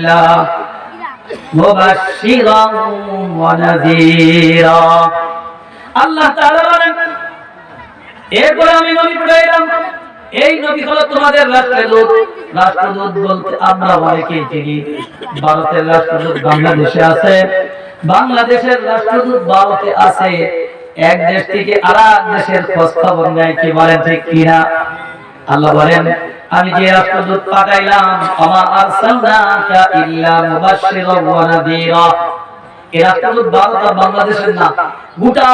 الله مبشرا ونذيرا আল্লাহ তাআলা বলেন এরপর আমি নবী পাঠাইলাম এই নবী হলো তোমাদের রাষ্ট্রদূত বলতে আমরা অনেকেই চিনি ভারতের রাষ্ট্রদূত বাংলাদেশে আছে বাংলাদেশের রাষ্ট্রদূত ভারতে আছে এক দেশ থেকে আরেক দেশের খোঁজ খবর নেয় কি বলেন ঠিক কিনা আল্লাহ বলেন আমি যে রাষ্ট্রদূত পাঠাইলাম আমা আরসালনাকা ইল্লা মুবাশশিরান ওয়া নাযীরা এই রাষ্ট্রদূত ভারত আর বাংলাদেশের না গোটা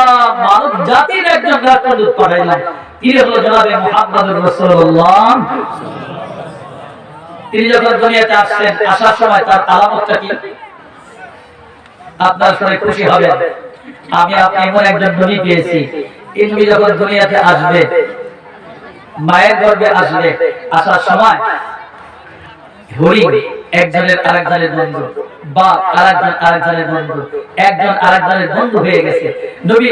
মানব জাতির একজন রাষ্ট্রদূত পাঠাইলাম তিনি হলো জনাবে মুহাম্মদুর রাসূলুল্লাহ তিনি যখন দুনিয়াতে আসছেন আসার সময় তার আলামতটা কি আপনার সবাই খুশি হবে আমি আপনি এমন একজন নবী পেয়েছি এই নবী যখন দুনিয়াতে আসবে মায়ের গর্ভে আসবে আসার সময় হরিণ একজনের আরেকজনের বন্ধু বাঘ আরেকজনের বন্ধু একজন আরেকজনের বন্ধু হয়ে গেছে নবী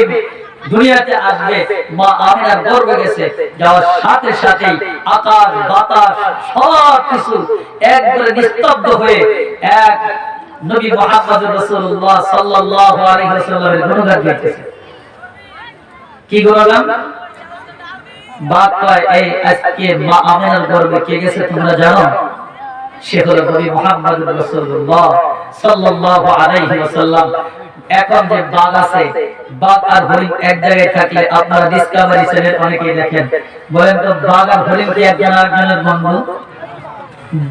দুনিয়াতে আসবে মা আমিনার গর্ভে গেছে যাওয়ার সাথে সাথেই আকাশ বাতাস সব কিছু একবারে নিস্তব্ধ হয়ে এক নবী মুহাম্মদুর রাসূলুল্লাহ সাল্লাল্লাহু আলাইহি ওয়াসাল্লামের গুণগান গাইতেছে কি গুণগান বাপ কয় এই আজকে মা আমিনার গর্ভে কে গেছে তোমরা জানো সে হলো নবী মুহাম্মদুর রাসূলুল্লাহ সাল্লাল্লাহু আলাইহি ওয়াসাল্লাম এখন যে বাঘ আছে বাঘ আর হরিণ এক জায়গায় থাকলে আপনারা ডিসকভারি চ্যানেল অনেকেই দেখেন বলেন তো বাঘ আর হরিণ কি একজন আরেকজনের বন্ধু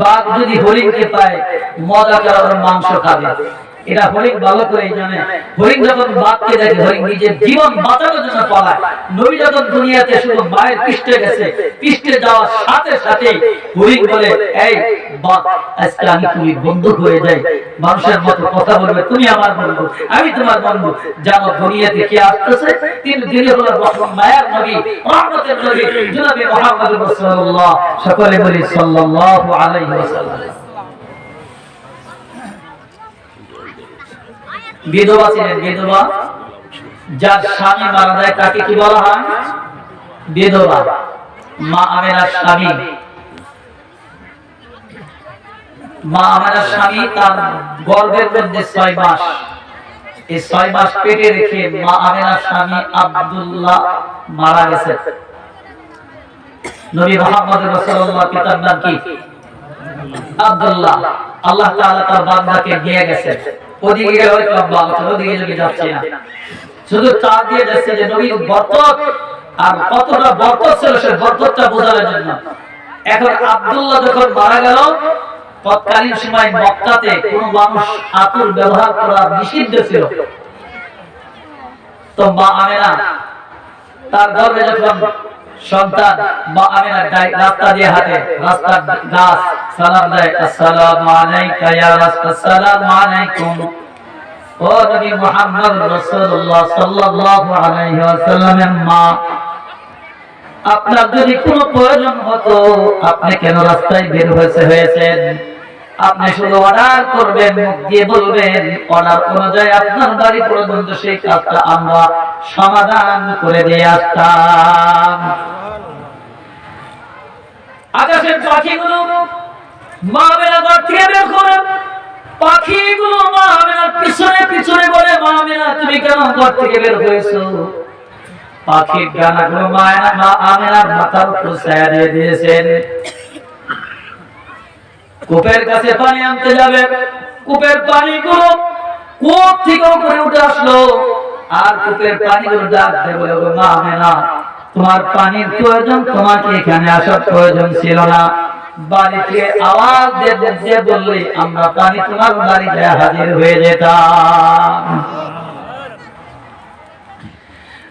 বাঘ যদি হরিণকে পায় মজা করে মাংস খাবে এটা হরিণ ভালো করে জানে হরিণ যখন বাঘকে দেখে হরিণ নিজের জীবন বাঁচানোর জন্য পালায় নবী যখন দুনিয়াতে শুধু মায়ের পৃষ্ঠে গেছে পৃষ্ঠে যাওয়ার সাথে সাথে হরিণ বলে এই বাঘ আজকে আমি তুমি বন্ধু হয়ে যাই মানুষের মতো কথা বলবে তুমি আমার বন্ধু আমি তোমার বন্ধু জানো দুনিয়াতে কে আসতেছে তিনি হলো মায়ের নবী রহমতের নবী জনাবে মুহাম্মদুর রাসূলুল্লাহ সকলে বলি সাল্লাল্লাহু আলাইহি ওয়াসাল্লাম বিধবা ছিলেন বিধবা যার স্বামী মারা যায় তাকে কি বলা হয় বিধবা মা আমিনার স্বামী তার গর্ভের মধ্যে 6 মাস এই 6 মাস পেটে রেখে মা আমিনার স্বামী আব্দুল্লাহ মারা গেছে নবী মুহাম্মদ রাসূলুল্লাহ পিতার নাম কি আব্দুল্লাহ আল্লাহ তাআলা তার বান্দাকে দিয়ে গেছে ওদিকে গেলে হয়তো ওদিকে যদি যাচ্ছে না শুধু তা দিয়ে যাচ্ছে যে নবীর বরকত আর কতটা বরকত ছিল সে বরকতটা বোঝানোর জন্য এখন আব্দুল্লাহ যখন মারা গেল তৎকালীন সময় মক্কাতে কোন মানুষ আতুর ব্যবহার করা নিষিদ্ধ ছিল তো মা আমিনা তার গর্ভে যখন সন্তান মা আমিনা রাস্তা দিয়ে হাঁটে রাস্তার গাছ সালাম দেয় আসসালামু আলাইকা ইয়া রাসূল আসসালামু আলাইকুম ও নবী মুহাম্মদ রাসূলুল্লাহ সাল্লাল্লাহু আলাইহি ওয়াসাল্লামের মা আপনার যদি কোনো প্রয়োজন হতো আপনি কেন রাস্তায় বের হয়েছেন আপনি শুধু অর্ডার করবেন মুখ দিয়ে বলবেন অর্ডার অনুযায়ী আপনার বাড়ি পর্যন্ত সেই কাজটা আমরা সমাধান করে দিয়ে আসতাম আকাশের পাখিগুলো মা আমিনা ঘর থেকে বের করে পাখিগুলো মা আমিনার পিছনে পিছনে বলে মা আমিনা তুমি কেন ঘর থেকে বের হয়েছো পাখির ডানাগুলো মা আমিনার মাথার উপর ছায়া দিয়ে দিয়েছেন কূপের কাছে পানি আনতে যাবে কূপের পানিগুলো কূপ থেকে উপরে উঠে আসলো আর কূপের পানিগুলো ডাক দিয়ে বলে মা আমিনা তোমার পানির প্রয়োজন তোমাকে এখানে আসার প্রয়োজন ছিল না বাড়িতে আওয়াজ দিয়ে বললে আমরা পানি তোমার বাড়িতে হাজির হয়ে যেতাম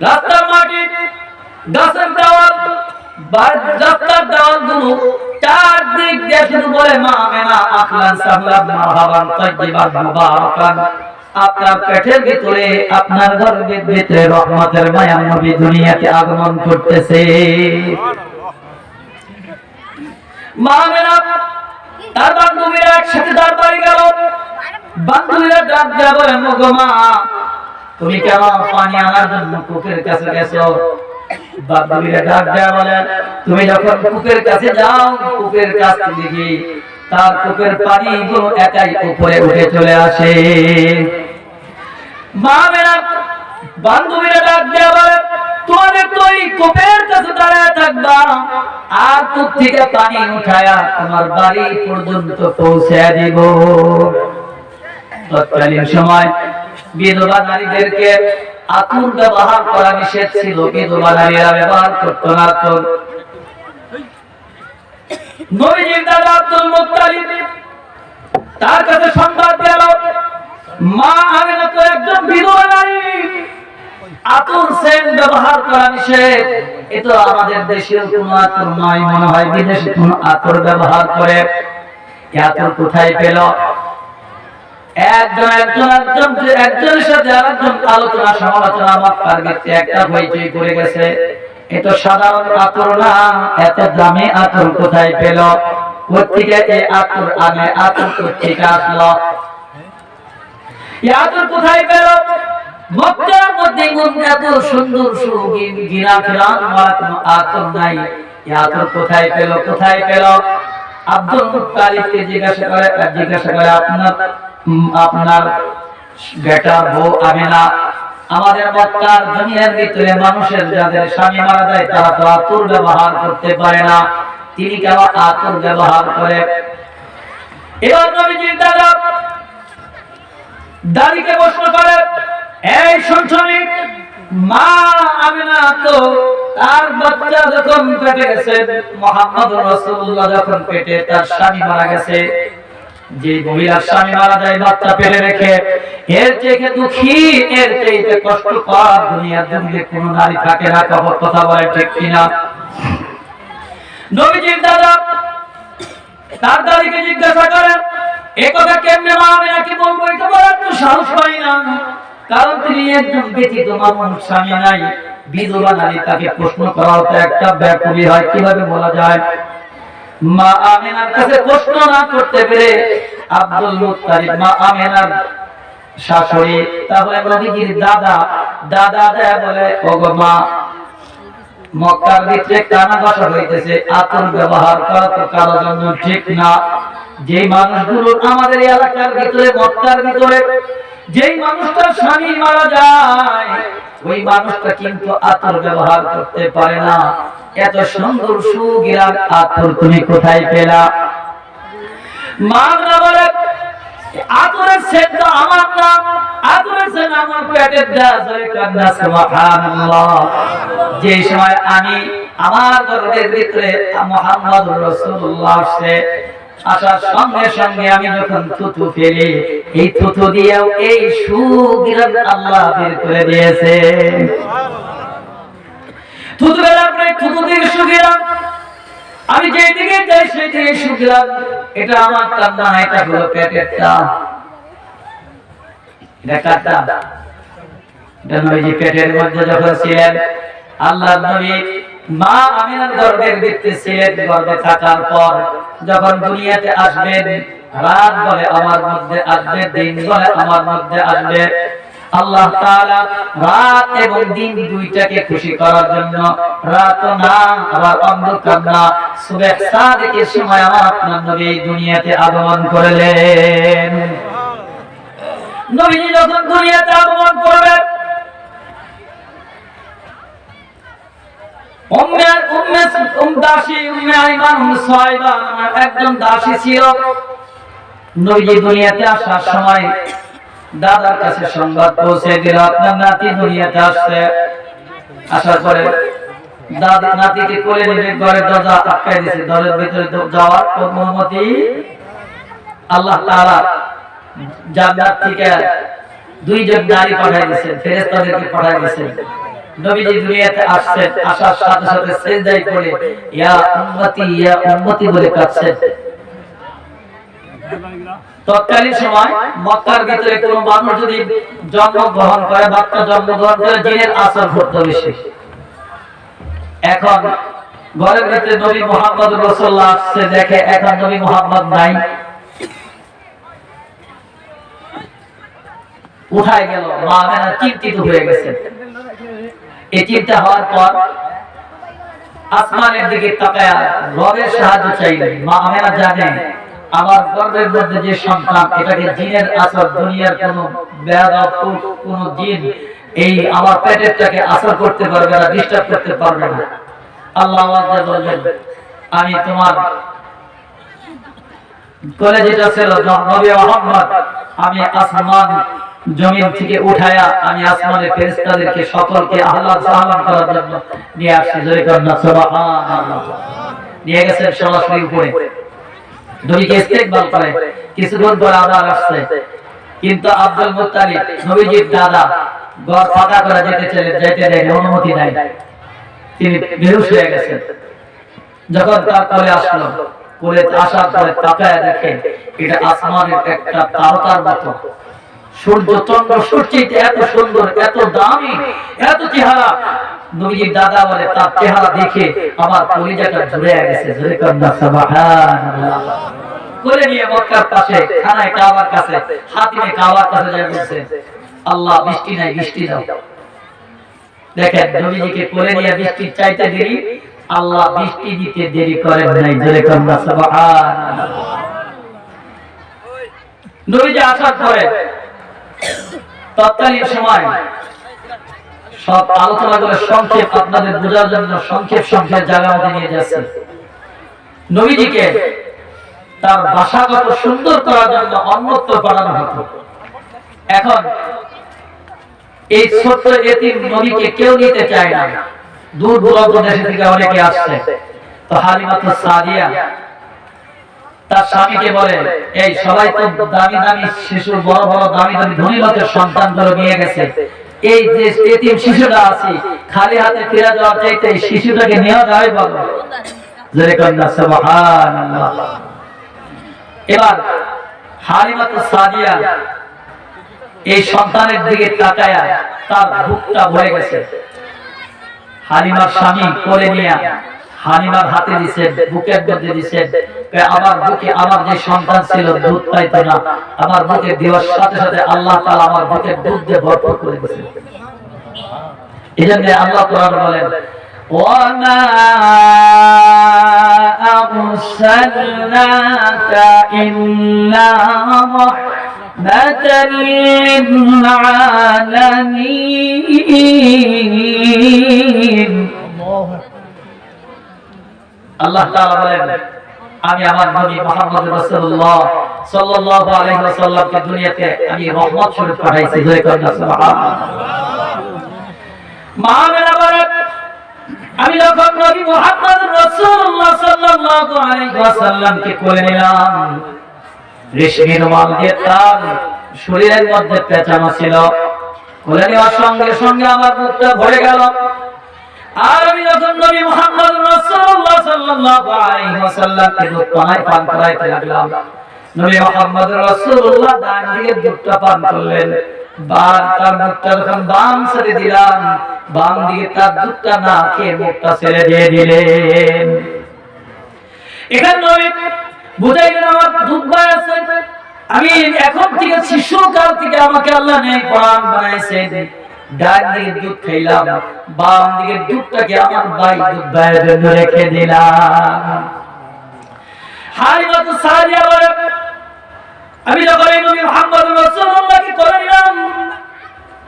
রাস্তার মাটি গাছের দেওয়াল রাস্তার দেওয়ালগুলো চারদিক দিয়ে শুধু বলে মা আমিনা আহলান সাহলান মারহাবান তাইয়িবান মুবারাকান আপনার পেটের ভিতরে আপনার গর্ভের ভিতরে রহমতের মায়া নবী দুনিয়াতে আগমন করতেছে মা আমিনা তার বান্ধবীরা একসাথে দরবারে গেল বান্ধবীরা ডাক দেয়া বলে ওগো মা তুমি কেন পানি আনার জন্য কূপের কাছে গেছো বান্ধবীরা ডাক দেয়া বলে তুমি যখন কূপের কাছে যাও কূপের কাছ থেকে তার কূপের পানিগুলো একাই উপরে উঠে চলে আসে। মা মেরা বান্ধবীরা ডাক দেয়া বলে, তোমাদের তো এই কূপের কাছে দাঁড়ায় থাকবা, আর কূপ থেকে পানি উঠায়া তোমার বাড়ি পর্যন্ত পৌঁছে দিব। তৎকালীন সময় বিধবা নারীদেরকে আতর ব্যবহার করা নিষেধ ছিল, বিধবা নারীরা ব্যবহার করত না আতর। নবীজির দাদা আব্দুল মুত্তালিব তার কাছে সংবাদ গেল, মা আমিনা তো একজন বিধবা নারী, আতর সেন্ট ব্যবহার করা নিষেধ। এ তো আমাদের দেশের কোন আতর নয়, মনে হয় বিদেশে কোন আতর ব্যবহার করে। এই আতর কোথায় পেল? একজনের সাথে আরেকজন আলোচনা সমালোচনা মক্কার ভিত্তি একটা হইচই করে গেছে। এ তো সাধারণ আতর না, এত দামি আতর কোথায় পেল? কোথেকে এই আতর আনে? আতর কোথেকে আসলো? এই আতর কোথায় পেল? মক্কার মধ্যে এত সুন্দর সুগিনা ফিরান ওয়ালা কোনো আতর নাই। এই আতর কোথায় পেল? কোথায় পেল? আব্দুল মুত্তালিবকে জিজ্ঞাসা করে, আপনার বেটা বউ আমিনা, আমাদের মক্কার দুনিয়ার ভিতরে মানুষের যাদের স্বামী মারা যায় তারা তো আতর ব্যবহার করতে পারে না, তিনি কেন আতর ব্যবহার করে? এবার নবীজির দাদা দাড়িকে প্রশ্ন করে, এই শুনছনি, মা আমিনা তো তার বাচ্চা যখন পেটে গেছে, মুহাম্মদুর রাসূলুল্লাহ যখন পেটে, তার স্বামী মারা গেছে। যে মহিলার স্বামী মারা যায় বাচ্চা পেটে রেখে, এর চেয়ে দুঃখী, এর চেয়ে কষ্টকর দুনিয়ার জমিনে কোন নারী থাকে না। কথা বলে ঠিক কিনা? নবীজির দাদা তার দাদিকে জিজ্ঞাসা করে, এ কথা কেমনে মা আমিনাকে বলবো? এটা বলার তো সাহস পাই না, কারণ তিনি একজন ব্যতীত মানুষ, স্বামী নাই, বিধবা নারী, তাকে প্রশ্ন করাও তো একটা ব্যাকুলি হয়, কিভাবে বলা যায়? মা আমিনার কাছে প্রশ্ন না করতে পেরে আব্দুল মুত্তালিব মা আমিনার শাশুড়ি, তাহলে নবীজির দাদা দেয়া বলে, ওগো মা, মক্কার ভিতরে কানা ভাষা হইতেছে, আতর ব্যবহার করা তো কারো জন্য ঠিক না। যে মানুষগুলো আমাদের এলাকার ভিতরে, মক্কার ভিতরে যেই মানুষটার স্বামী মারা যায়, ওই মানুষটা কিন্তু আতর ব্যবহার করতে পারে না। এত সুন্দর সুগিরান আতর তুমি কোথায় পেলা? মা বলে, আতরের সেন্ট আমার না, আতরের সেন্ট আমার পেটের কান্না। সুবহানাল্লাহ। যে সময় আমি আমার গর্ভের ভিতরে মুহাম্মদুর রাসূলুল্লাহ আসে, আসার সঙ্গে সঙ্গে আমি যখন থুতু ফেলি, এই থুতু দিয়েও এই সুগিরান আল্লাহ বের করে দিয়েছে। থুতু ফেলার পরে থুতু দিয়ে সুগিরান, আমি যেদিকে যাই সেদিকে সুগিরান। এটা আমার কান্না, এটা হলো পেটেরটা। এটা কাটটা, এটা নবীজি পেটের মধ্যে যখন ছিলেন, আল্লাহর নবী মা আমিনার গর্ভের ভিতরে ছিলেন। গর্ভে থাকার পর যখন দুনিয়াতে আসবেন, রাত বলে আমার মধ্যে আসবে, দিন বলে আমার মধ্যে আসবে। আল্লাহ তাআলা রাত এবং দিন দুইটাকে খুশি করার জন্য, রাত না আবার অন্ধকার না, সুবহ সাদিকের সময় আমার আপনার নবী দুনিয়াতে আগমন করলেন। নবীজি যখন দুনিয়াতে আগমন করবেন, একজন দাসী ছিল। নবীজি দুনিয়াতে আসার সময় দাদার কাছে সংবাদ পৌঁছে দিল, আপনার নাতি দুনিয়াতে আসছে। আসার পরে দাদা নাতিকে কোলে নিয়ে ঘরের দরজা আটকায় দিয়েছে, ঘরের ভিতরে যাওয়ার অনুমতি আল্লাহ তাআলা জান্নাত থেকে দুইজন নারী পাঠায় দিয়েছেন, ফেরেশতাদেরকে পাঠায় দিয়েছেন। নবীজি দুনিয়াতে আসছেন, আসার সাথে সাথে সিজদায় পড়ে ইয়া উম্মতি বলে কাঁদছেন। তৎকালীন সময় মক্কার ভিতরে কোন মানুষ যদি জন্মগ্রহণ করে, বাচ্চা জন্মগ্রহণ করে, জিনের আসর করতে বেশি। এখন ঘরের ভিতরে নবী মুহাম্মদ রাসূলুল্লাহ আসছে, দেখে এখন নবী মুহাম্মদ নাই, উঠায় গেল। মা আমিনা চিন্তিত হয়ে গেছে। এই চিন্তা হওয়ার পর আসমানের দিকে তাকায়া রবের সাহায্য চাইলেন। মা আমিনা জানেন আমার গর্ভের মধ্যে যে সন্তান, এটাকে জিনের আসর, দুনিয়ার কোন বেয়াদব কোন জিন এই আমার পেটেরটাকে আসর করতে পারবে না, ডিস্টার্ব করতে পারবে না। আল্লাহ আল্লাহ বললেন, আমি তোমার কোলে যেটা ছিল নবী মুহাম্মদ, আমি আসমান জমিন থেকে উঠায়া আমি আসমানের ফেরেশতাদেরকে সকলকে আহলান সালাম করার জন্য নিয়ে আসছি। জোরে কন্যা সুবহানাল্লাহ। নিয়ে গেছেন সরাসরি উপরে, নবীকে ইস্তেকবাল করে। কিছুক্ষণ পর আবার আসছে, কিন্তু আব্দুল মুত্তালিব নবীজির দাদা ঘর ফাঁকা করে যেতে দেয়নি, অনুমতি নাই। তিনি বেহুশ হয়ে গেছেন। যখন তার কোলে আসলো, কোলে আসার পরে তাকায় দেখে এটা আসমানের একটা তারকার মতো, সূর্য চন্দ্র সূর্যের এত সুন্দর, এত দামি, এত চেহারা। নবীজির দাদা বলে, তার চেহারা দেখে আমার কলিজাটা জুড়ে গেছে। জোরে কন্যা সুবহানাল্লাহ। কোলে নিয়ে মক্কার পাশে খানায় কাবার কাছে, হাতিমে কাবার কাছে যায় বলছে, আল্লাহ বৃষ্টি নাই, বৃষ্টি দাও। দেখেন নবীজিকে কোলে নিয়ে বৃষ্টি চাইতে দেরি, আল্লাহ বৃষ্টি দিতে দেরি করেন নাই। জোরে কন্যা সুবহানাল্লাহ। নবীজি আসার পরে তৎকালীন সময় সব আলোচনা করে সংক্ষেপ আপনাদের বোঝার জন্য সংক্ষেপ জায়গা মধ্যে নিয়ে যাচ্ছে। নবীজিকে তার ভাষাগত সুন্দর করার জন্য অন্যত্র পাঠানো হতো। এখন এই ছোট্ট এতিম নবীকে কেউ নিতে চায় না, দূর দূরান্ত দেশ থেকে অনেকে আসছে। তো হালিমাতুস সাদিয়া তার স্বামীকে বলে, এই সবাই তো দামি দামি শিশু, বড় বড় দামি দামি ধনী লোকের সন্তানগুলো নিয়ে গেছে, এই যে এতিম শিশুটা আছে খালি হাতে ফিরে যাওয়ার চাইতে এই শিশুটাকে নেওয়া যায় বলো। জোরে কন্যা সুবহানাল্লাহ। এবার হালিমাতুস সাদিয়া এই সন্তানের দিকে তাকায়া তার বুকটা ভরে গেছে। হালিমার স্বামী কোলে নিয়ে হালিমার হাতে দিছে, বুকের মধ্যে দিছে, আমার বুকে আমার যে সন্তান ছিল দুধ পাইতো না, আমার বুকে দেওয়ার সাথে সাথে আল্লাহ তাআলা আমার বুকে দুধ দিয়ে ভরপুর করে দিয়েছে। এজন্য আল্লাহ কোরআন বলেন, ওয়ামা আরসালনাকা ইল্লা রাহমাতাল লিল আলামিন। আল্লাহ তাআলা বলেন, আমি আমার নবী মুহাম্মদ রাসূলুল্লাহ সাল্লাল্লাহু আলাইহি ওয়াসাল্লামকে দুনিয়াতে আমি রহমত স্বরূপ পাঠাইছি। জয় কন্যা সুবহানাল্লাহ। মামেরা বলেন, আমি যখন নবী মুহাম্মদ রাসূলুল্লাহ সাল্লাল্লাহু আলাইহি ওয়াসাল্লামকে কোলে নিলাম, রেশমি রুমাল দিয়ে তার শরীরের মধ্যে পেঁচানো ছিল। কোলে নেওয়ার সঙ্গে সঙ্গে আমার বুকটা ভরে গেল। আর আমি যখন নবী মুহাম্মদ রাসূলুল্লাহ সাল্লাল্লাহু আলাইহি ওয়াসাল্লামকে দুধ পান করাইতে লাগলাম, নবী মুহাম্মদ রাসূলুল্লাহ ডান দিকে দুধটা পান করলেন। তার মুখটা যখন বাম ছেড়ে দিলাম, বাম দিকে তার দুধটা না খেয়ে মুখটা ছেড়ে দিয়ে দিলেন। এখানে নবী বুঝাইলেন, আমার দুধ ভাই আছে, আমি এখন থেকে শিশুকাল থেকে আমাকে আল্লাহ নেই কোরআন বানাইছেন, ডান দিকে দুধ খাইলাম, বাম দিকে দুধটাকে আমার ভাই দুধ ভাইয়ের জন্য রেখে দিলাম। হালিমাতুস সাদিয়া বলে, আমি যখন নবী মুহাম্মদ রাসূলুল্লাহকে কোলে নিলাম,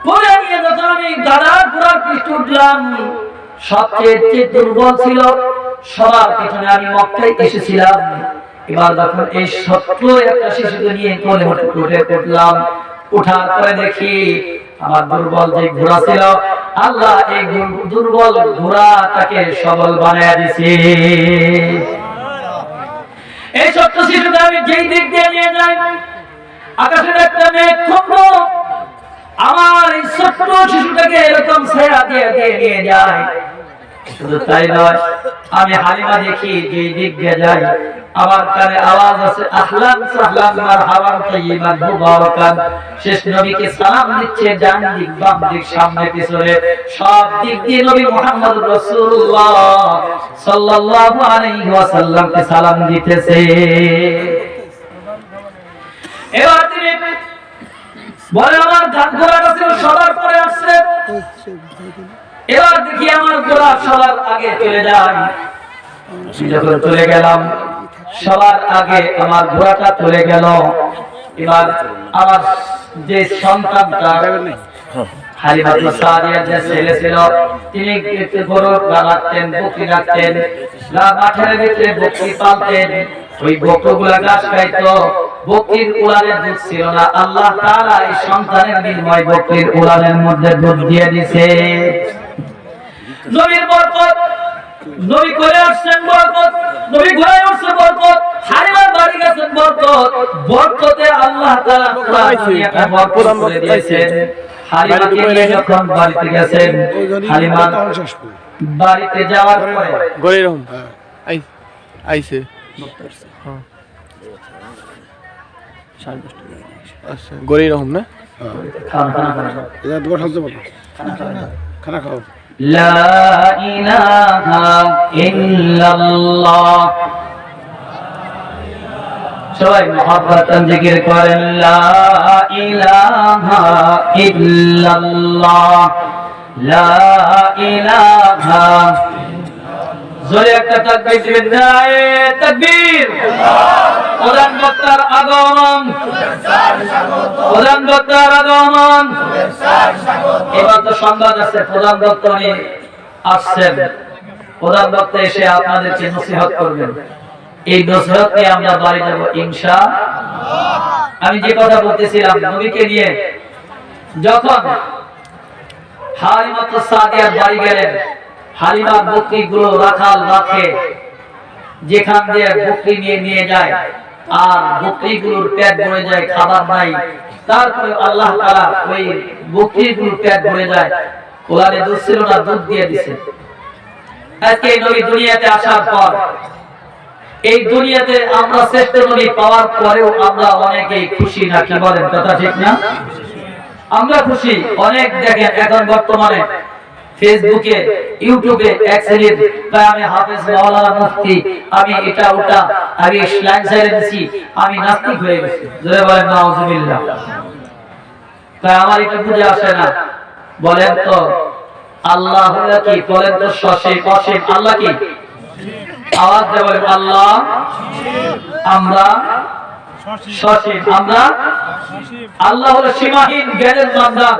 কোলে নিয়ে যখন আমি গাধার ঘোড়ার পিঠে উঠলাম, সবচেয়ে দুর্বল ছিল সবার পিছনে আমি মক্কায় এসেছিলাম। এবার যখন এই ছোট্ট একটা শিশুকে নিয়ে কোলে উঠলাম, উঠার পরে দেখি আমার দুর্বল যে ঘোড়া ছিল, আল্লাহ এই দুর্বল ঘোড়াটাকে সবল বানায় দিয়েছে। এই ছোট্ট শিশুকে আমি যেই দিক দিয়ে নিয়ে যাই, আকাশের একটা মেঘ খন্ড আমার এই ছোট্ট শিশুটাকে এরকম ছেড়া দিয়ে নিয়ে যায়। শুধু তাই নয়, আমি হালিমা দেখি যে দিক দিয়ে যাই, আমার কানে আওয়াজ আছে, আহলান সাহলান মারহাবান তাইয়িবান মুবারাকান। শেষ নবীকে সালাম দিচ্ছে, ডান দিক বাম দিক সামনে পিছনে সব দিক দিয়ে নবী মুহাম্মদ রাসূলুল্লাহ সাল্লাল্লাহু আলাইহি ওয়াসাল্লামকে সালাম দিতেছে। এবার তিনি বলে, আমার ঘোড়াটা ছিল সবার পরে আসছে, এবার দেখি আমার ঘোড়া সবার আগে চলে যায়। যখন চলে গেলাম, সবার আগে আমার ঘোড়াটা চলে গেল। এবার আমার যে সন্তানটা হালিমাতুস সাদিয়ার যে ছেলে ছিল, তিনি গরু রাখতেন, বকরি রাখতেন, মাঠের ভিতরে বকরি পালতেন। ওই বকরগুলা ঘাস খাইতো, বকরির উলানের দুধ ছিল না। আল্লাহ তাআলা এই সন্তানের বিনিময়ে বকরির উলানের মধ্যে দুধ দিয়ে দিয়েছে। নবীর বরকত, নবী করে আসছেন বরকত, নবী ঘোড়ায় উঠছে বরকত, হালিমার বাড়ি গেছেন বরকত, বরকতে আল্লাহ তাআলা পুরো দুনিয়াটা বরকত করে দিয়েছেন। হালিমাকে নিয়ে যখন বাড়িতে গেছেন, হালিমা বাড়িতে যাওয়ার পরে গরির রহম আইছে হ্যাঁ আচ্ছা গরির রহম না খানা খাও। লা ইলাহা ইল্লাল্লাহ, সবাই মুহাব্বতান জিকির করেন লা ইলাহা ইল্লাল্লাহ, লা ইলাহা। জোরে একটা তাকবীর দিবেন, নারে তাকবীর। প্রধান বক্তার আগমন, প্রধান বক্তার আগমন। এবার তো সংবাদ আছে, প্রধান বক্তা উনি আসছেন। প্রধান বক্তা এসে আপনাদেরকে নসিহত করবেন। এই নসিহত নিয়ে আমরা বাড়ি যাব ইনশাআল্লাহ। আমি যে কথা বলতেছিলাম, নবীকে নিয়ে যখন হালিমাতুস সাদিয়ার বাড়ি গেলেন, হালিমার বকরিগুলো রাখাল রাখে, যেখান দিয়ে বকরি নিয়ে যায়, আর বকরিগুলোর পেট ভরে যায়, খাবার নাই। তারপরে আল্লাহ তাআলা ওই বকরিগুলোর পেট ভরে যায়, কোলারে দুধ ছিল না, দুধ দিয়ে দিয়েছে। আজকে এই নবী দুনিয়াতে আসার পর, এই দুনিয়াতে আমরা শ্রেষ্ঠ নবী পাওয়ার পরেও আমরা অনেকেই খুশি না, কি বলেন? কথা ঠিক না? আমরা খুশি অনেক। দেখেন এখন বর্তমানে ফেসবুকে, ইউটিউবে এক শ্রেণীর আমি হাফেজ, মাওলানা, মুফতি, আমি এটা ওটা, আমি ইসলাম ছেড়ে দিছি, আমি নাস্তিক হয়ে গেছি। জোরে বলেন নাউজুবিল্লাহ। তাই আমার এটা বুঝে আসে না। বলেন তো আল্লাহ হলো কি? বলেন তো সসীম অসীম। আল্লাহ কি? আওয়াজ দিয়ে বলেন আল্লাহ। আমরা সসীম, আমরা আল্লাহ হলো সীমাহীন জ্ঞানের ভান্ডার।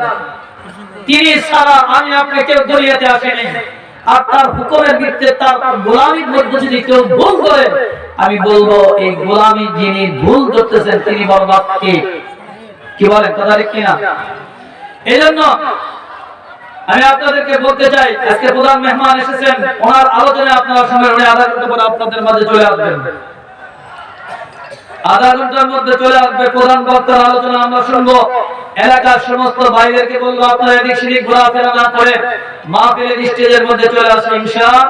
তিনি ছাড়া আমি আপনি কেউ দুনিয়াতে আসেনি। আর তার হুকুমের ভিত্তিতে তার গোলামীর মধ্যে যদি কেউ ভুল করে, আমি বলবো এই গোলামী যিনি ভুল করতেছেন তিনি বরবাদ। কি বলেন? কথা ঠিক কিনা? এই জন্য আমি আপনাদেরকে বলতে চাই, আজকে প্রধান মেহমান এসেছেন, ওনার আলোচনায় আপনারা সময় উনি আধা ঘন্টা পরে আপনাদের মাঝে চলে আসবেন। আধা ঘন্টার মধ্যে চলে আসবে, প্রধান বক্তার আলোচনা আমরা শুনবো। এলাকার সমস্ত ভাইদেরকে বলবো আপনারা এদিক সেদিক ঘোরাফেরা না করে মাহফিলের স্টেজের মধ্যে চলে আসুন ইনশাআল্লাহ।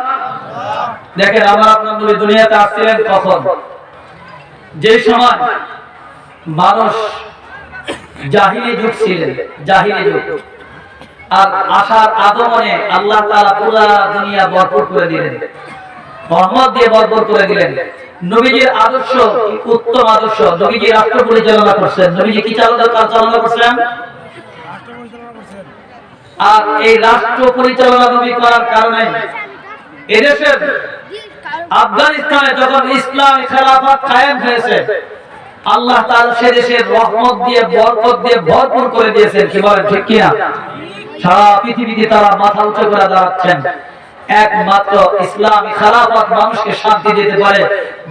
দেখেন আমার আপনার নবী দুনিয়াতে আসছিলেন কখন? যে সময় মানুষ জাহিলি যুগ ছিলেন, জাহিলি যুগ। আর আসার আগমনে আল্লাহ তাআলা পুরো দুনিয়া ভরপুর করে দিলেন, রহমত দিয়ে ভরপুর করে দিলেন। নবীজির আদর্শ উত্তম আদর্শ। নবীজি রাষ্ট্র পরিচালনা করছেন। নবীজি কি চালনা করছেন? আর এই রাষ্ট্র পরিচালনা নবী করার কারণে এদেশের আফগানিস্তানে যখন ইসলামী খেলাফত কায়েম হয়েছে, আল্লাহ তাআলা সে দেশের রহমত দিয়ে বরকত দিয়ে ভরপুর করে দিয়েছেন। কি বলেন ঠিক কিনা? সারা পৃথিবীতে তারা মাথা উঁচু করে দাঁড়াচ্ছেন। একমাত্র ইসলামী খেলাফত মানুষকে শান্তি দিতে পারে।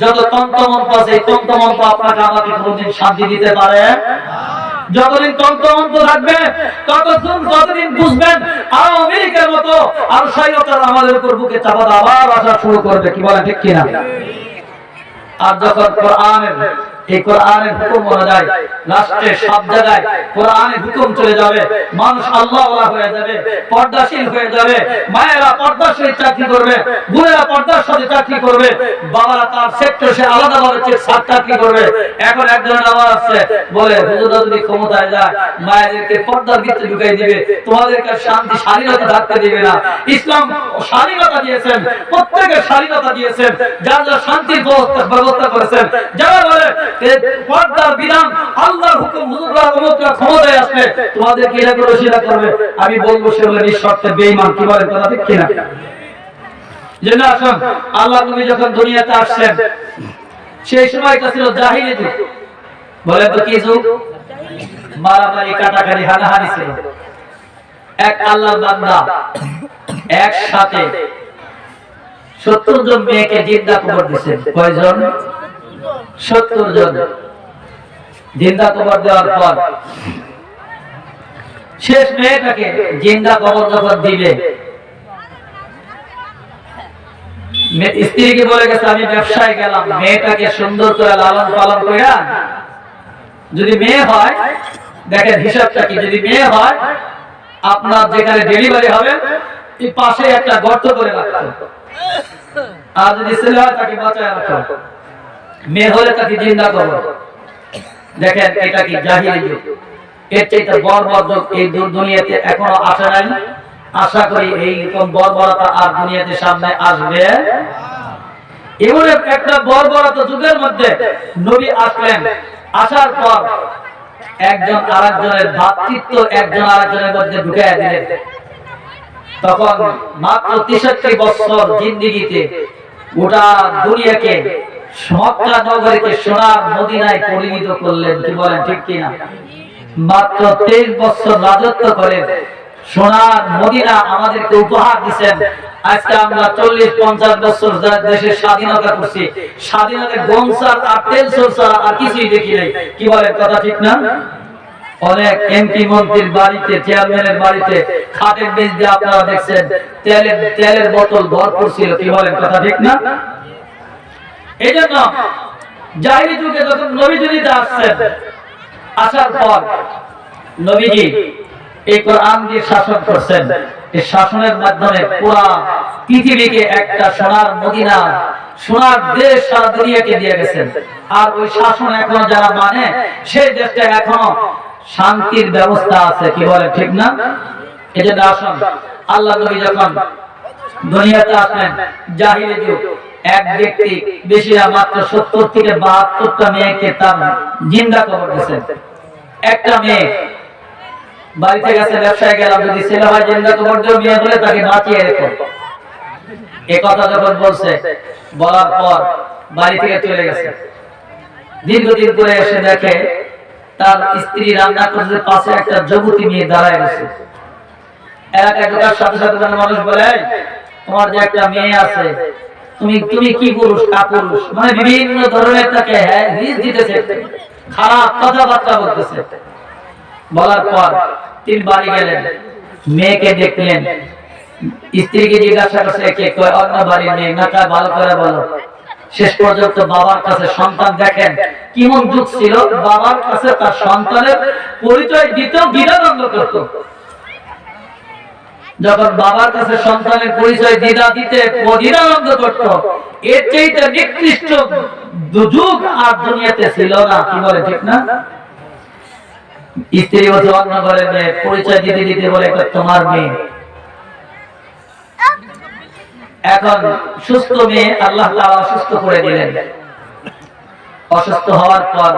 যত তন্ত্রমন্ত্র আছে, এই তন্ত্রমন্ত্র আপনাকে আমাকে কোনদিন শান্তি দিতে পারে? যতদিন তন্ত্রমন্ত্র থাকবে ততদিন বুঝবেন আরো আমেরিকার মতো আরো স্বৈরাচার আমাদের উপর বুকে চাপা আবার আসা শুরু করবে। কি বলেন ঠিক কিনা? আর যখন এই কোরআনের হুকুম অনুযায়ী রাষ্ট্রের সব জায়গায় কোরআনের হুকুম চলে যাবে, মানুষ আল্লাহওয়ালা হয়ে যাবে, পর্দাশীল হয়ে যাবে, মায়েরা পর্দার সাথে চাকরি করবে, বোনেরা পর্দার সাথে চাকরি করবে, বাবারা তার সেক্টর সে আলাদাভাবে চাকরি করবে। এখন একজন আওয়াজ আসছে, বলে হুজুর যদি ক্ষমতায় যায় মায়েদেরকে পর্দার ভিতরে ঢুকাই দিবে, তোমাদেরকে শান্তি স্বাধীনতা থাকতে দিবে না। ইসলাম স্বাধীনতা দিয়েছেন, প্রত্যেকের স্বাধীনতা দিয়েছেন, যার যা শান্তির ব্যবস্থা করেছেন। যারা বলে পর্দার বিধান আল্লাহর হুকুম, হুজুররা উম্মতরা ক্ষমতায় আসলে তোমাদেরকে এটা করে সেটা করবে, আমি বলবো সেগুলো নিঃশর্তে বেঈমান। কি বলেন? কথা ঠিক কিনা? যেন আসুন, আল্লাহ নবী যখন দুনিয়াতে আসছেন, সেই সময়টা ছিল জাহিলি যুগ। বলে তো কি যুগ? মারামারি, কাটাকাটি, হানাহানি ছিল। এক আল্লাহর বান্দা একসাথে 70 জন মেয়েকে জিন্দা কবর দিয়েছেন। কয়জন? 70 জন। জিন্দা কবর দেওয়ার পর শেষ মেয়েটাকে জিন্দা কবর যখন দিবে, স্ত্রীকে বলে গেছে আমি ব্যবসায় গেলাম, মেয়েটাকে সুন্দর করে লালন পালন করে যদি মেয়ে হয়, দেখেন হিসাবটা কি, যদি মেয়ে হয় আপনার যেখানে ডেলিভারি হবে এই পাশে একটা গর্ত করে রাখতে, আর যদি ছেলে হয় তাকে বাঁচায় রাখতে, মেয়ে হলে তাকে জিন্দা কবর। দেখেন এটা কি জাহিলি যুগ। এর চাইতে বর্বর যুগ এই দুনিয়াতে এখনো আসে নাই। আশা করি এইরকম বর্বরতা আর দুনিয়াতে সামনে আসবে। এমন একটা বর্বরতা যুগের মধ্যে নবী আসলেন। আসার পর একজন আরেকজনের ভাতৃত্ব একজন আরেকজনের মধ্যে ঢুকাইয়া দিলেন। তখন মাত্র 63 বছর জিন্দেগিতে গোটা দুনিয়াকে, মক্কা নগরীকে সোনার মদিনায় পরিণত করলেন। কি বলেন, ঠিক কিনা? মাত্র 23 বছর রাজত্ব করেন সোনার মদিনা আমাদেরকে উপহার দিচ্ছেন। আজকে আমরা 40-50 বছর দেশের স্বাধীনতা করছি, স্বাধীনতার গমসার আর তেল সরষা আর কিছুই দেখি নাই। কি বলেন, কথা ঠিক না? অনেক এমপি মন্ত্রীর বাড়িতে, চেয়ারম্যানের বাড়িতে খাটের বেঞ্চ দিয়ে আপনারা দেখছেন তেলের বোতল ভরপুর ছিল। কি বলেন, কথা ঠিক না? এই জন্য জাহিলি যুগে যখন নবীজিতে আসছেন, আসার পর নবীজি এই কোরআন দিয়ে শাসন করছেন। এই শাসনের মাধ্যমে পুরা পৃথিবীকে একটা সোনার মদিনা, সোনার দেশ সারা দুনিয়াকে দিয়ে গেছেন। আর ওই শাসন এখনো যারা মানে, সেই দেশটা এখনো শান্তির ব্যবস্থা আছে। কি বলে, ঠিক না? এই জন্য আসুন, আল্লাহ নবী যখন দুনিয়াতে আসলেন, জাহিলি যুগ, এক ব্যক্তি বেশি না মাত্র 70 থেকে 72টা মেয়েকে তার জিন্দা কবর দিয়েছেন। একটা মেয়ে বাড়িতে গেছে, ব্যবসায় গেলাম, যদি ছেলে হয় জিন্দা কবর দিও, মেয়ে হলে তাকে বাঁচিয়ে রেখো। এই কথা যখন বলছে, বলার পর বাড়ি থেকে চলে গেছে। দীর্ঘদিন করে এসে দেখে তার স্ত্রী রান্না করতে, পাশে একটা যুবতী মেয়ে দাঁড়ায় গেছে। এলাকায় ঢোকার সাথে সাথে মানুষ বলে, তোমার যে একটা মেয়ে আছে, তুমি কি পুরুষ কাপুরুষ, মানে বিভিন্ন ধরনের তাকে হিস দিতেছে, খারাপ কথাবার্তা বলতেছে। বলার পর তিনি বাড়ি গেলেন, মেয়েকে দেখলেন, স্ত্রীকে জিজ্ঞাসা করছে কে, কয় অন্য বাড়ির মেয়ে। না, কয় ভালো করে বলো। শেষ পর্যন্ত বাবার কাছে সন্তান, দেখেন কেমন যুগ ছিল, বাবার কাছে তার সন্তানের পরিচয় দিতেও দ্বিধাদ্বন্দ্ব করত। যখন বাবার কাছে সন্তানের পরিচয় দিতে দ্বিধাদ্বন্দ্ব করত, এর চাইতে নিকৃষ্ট যুগ আর দুনিয়াতে ছিল না। কি বলে, ঠিক না? স্ত্রী বলছে অন্য ঘরের মেয়ে, পরিচয় দিতে দিতে বলে তোমার মেয়ে। এখন সুস্থ মেয়ে আল্লাহ তাআলা অসুস্থ করে দিলেন। অসুস্থ হওয়ার পর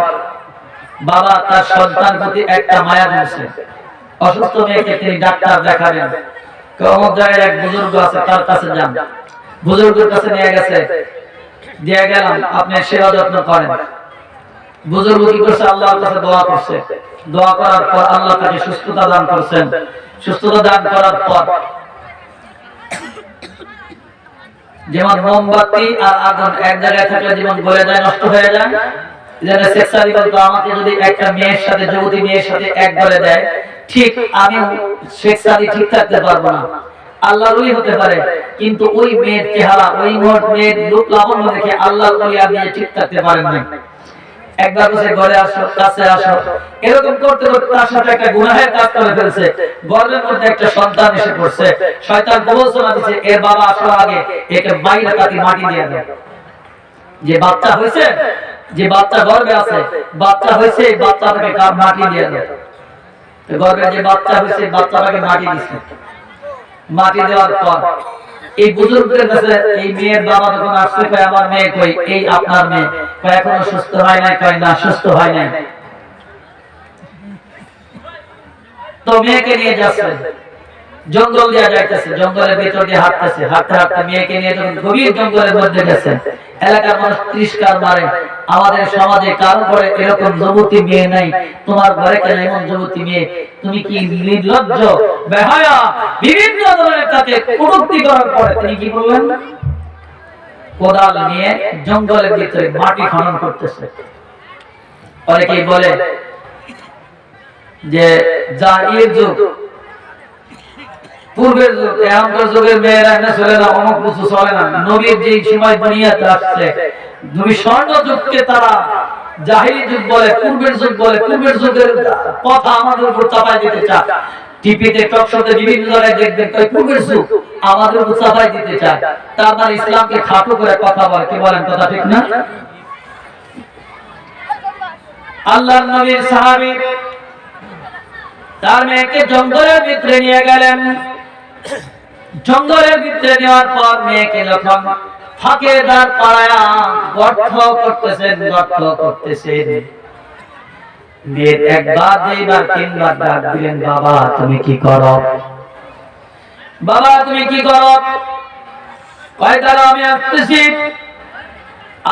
বাবা তার সন্তান প্রতি একটা মায়া দিয়েছে। অসুস্থ মেয়েকে তিনি ডাক্তার দেখাবেন। অমুক জায়গায় এক বুজুর্গ আছে, তার কাছে যান। বুজুর্গের কাছে নিয়ে গেছে, দিয়ে গেলাম, আপনি সেবা যত্ন করেন। বুজুর্গ কি করছে, আল্লাহর কাছে দোয়া করছে। দোয়া করার পর আল্লাহ তাকে সুস্থতা দান করছেন। সুস্থতা দান করার পর যেমন মোমবাতি আর আগুন এক জায়গায় থাকলে জীবন গলে যায়, নষ্ট হয়ে যায়, যেন শেখ সাদি বলতো, আমাকে যদি একটা মেয়ের সাথে, যুবতী মেয়ের সাথে এক ঘরে দেয়, ঠিক আমি শেখ সাদি ঠিক থাকতে পারবো না। আল্লাহর ওলি হতে পারে, কিন্তু ওই মেয়ের চেহারা, ওই মেয়ের রূপ লাবণ্য দেখে আল্লাহর ওলি আপনি ঠিক থাকতে পারেন না। একবার বসে ঘরে আসো, কাছে আসো, এরকম করতে করতে তার সাথে একটা গুনাহের কাজ করে ফেলছে। গর্ভের মধ্যে একটা সন্তান এসে পড়ছে। শয়তান প্রবঞ্চনা দিচ্ছে, এর বাবা আসার আগে একে বাইরে কাটি মাটি দিয়ে দাও। যে বাচ্চা হয়েছে, যে বাচ্চা গর্ভে আছে, বাচ্চা হয়েছে, বাচ্চাটাকে মাটি দিয়ে দাও। গর্ভে যে বাচ্চা হয়েছে, বাচ্চাটাকে মাটি দিচ্ছে। মাটি দেওয়ার পর এই বুজুর্গের কাছে এই মেয়ের বাবা যখন আসছে, কয় আমার মেয়ে কই, এই আপনার মেয়ে। কয় এখনো সুস্থ হয় নাই। কয় না, সুস্থ হয় নাই। তো মেয়েকে নিয়ে যাচ্ছে, জঙ্গল দিয়ে যাইতেছে, জঙ্গলের ভিতর দিয়ে হাঁটতেছে, হাঁটতে হাঁটতে মেয়েকে নিয়ে যখন গভীর জঙ্গলের মধ্যে গেছে, এলাকার মানুষ তিরস্কার মারে, আমাদের সমাজে কারো ঘরে এরকম যুবতী মেয়ে নাই, তোমার ঘরে কেন এমন যুবতী মেয়ে? তুমি কি নির্লজ্জ বেহায়া? বিভিন্ন ধরনের তাকে কটূক্তি করার পরে তিনি কি বললেন? কোদাল নিয়ে জঙ্গলের ভিতরে মাটি খনন করতেছে। অনেকেই বলে যে যা এর যুগ, পূর্বের যুগ, এখনকার যুগের মেয়েরা না চলে না, অমুক কিছু চলে না। নবীর যে সময় দুনিয়াতে আসছে, নবী স্বর্ণ যুগকে তারা জাহিলি যুগ বলে, পূর্বের যুগ বলে। পূর্বের যুগের কথা আমাদের উপর চাপাই দিতে চায়। টিভিতে টকশোতে বিভিন্ন ধরনের দেখবেন কই পূর্বের যুগ আমাদের উপর চাপাই দিতে চায়। তার মানে ইসলামকে খাটো করে কথা বলে। কি বলেন? কথা ঠিক না? আল্লাহর নবীর সাহাবী তার মেয়েকে জঙ্গলের ভিতরে নিয়ে গেলেন। জঙ্গলের ভিতরে নেওয়ার পর মেয়েকে যখন ফাঁকে দাঁড় পাড়ায়া গর্ত করতেছেন, মেয়ে একবার দুইবার তিনবার ডাক দিলেন, বাবা তুমি কি করো? বাবা তুমি কি করো? কয় দাঁড়াও আমি আসতেছি।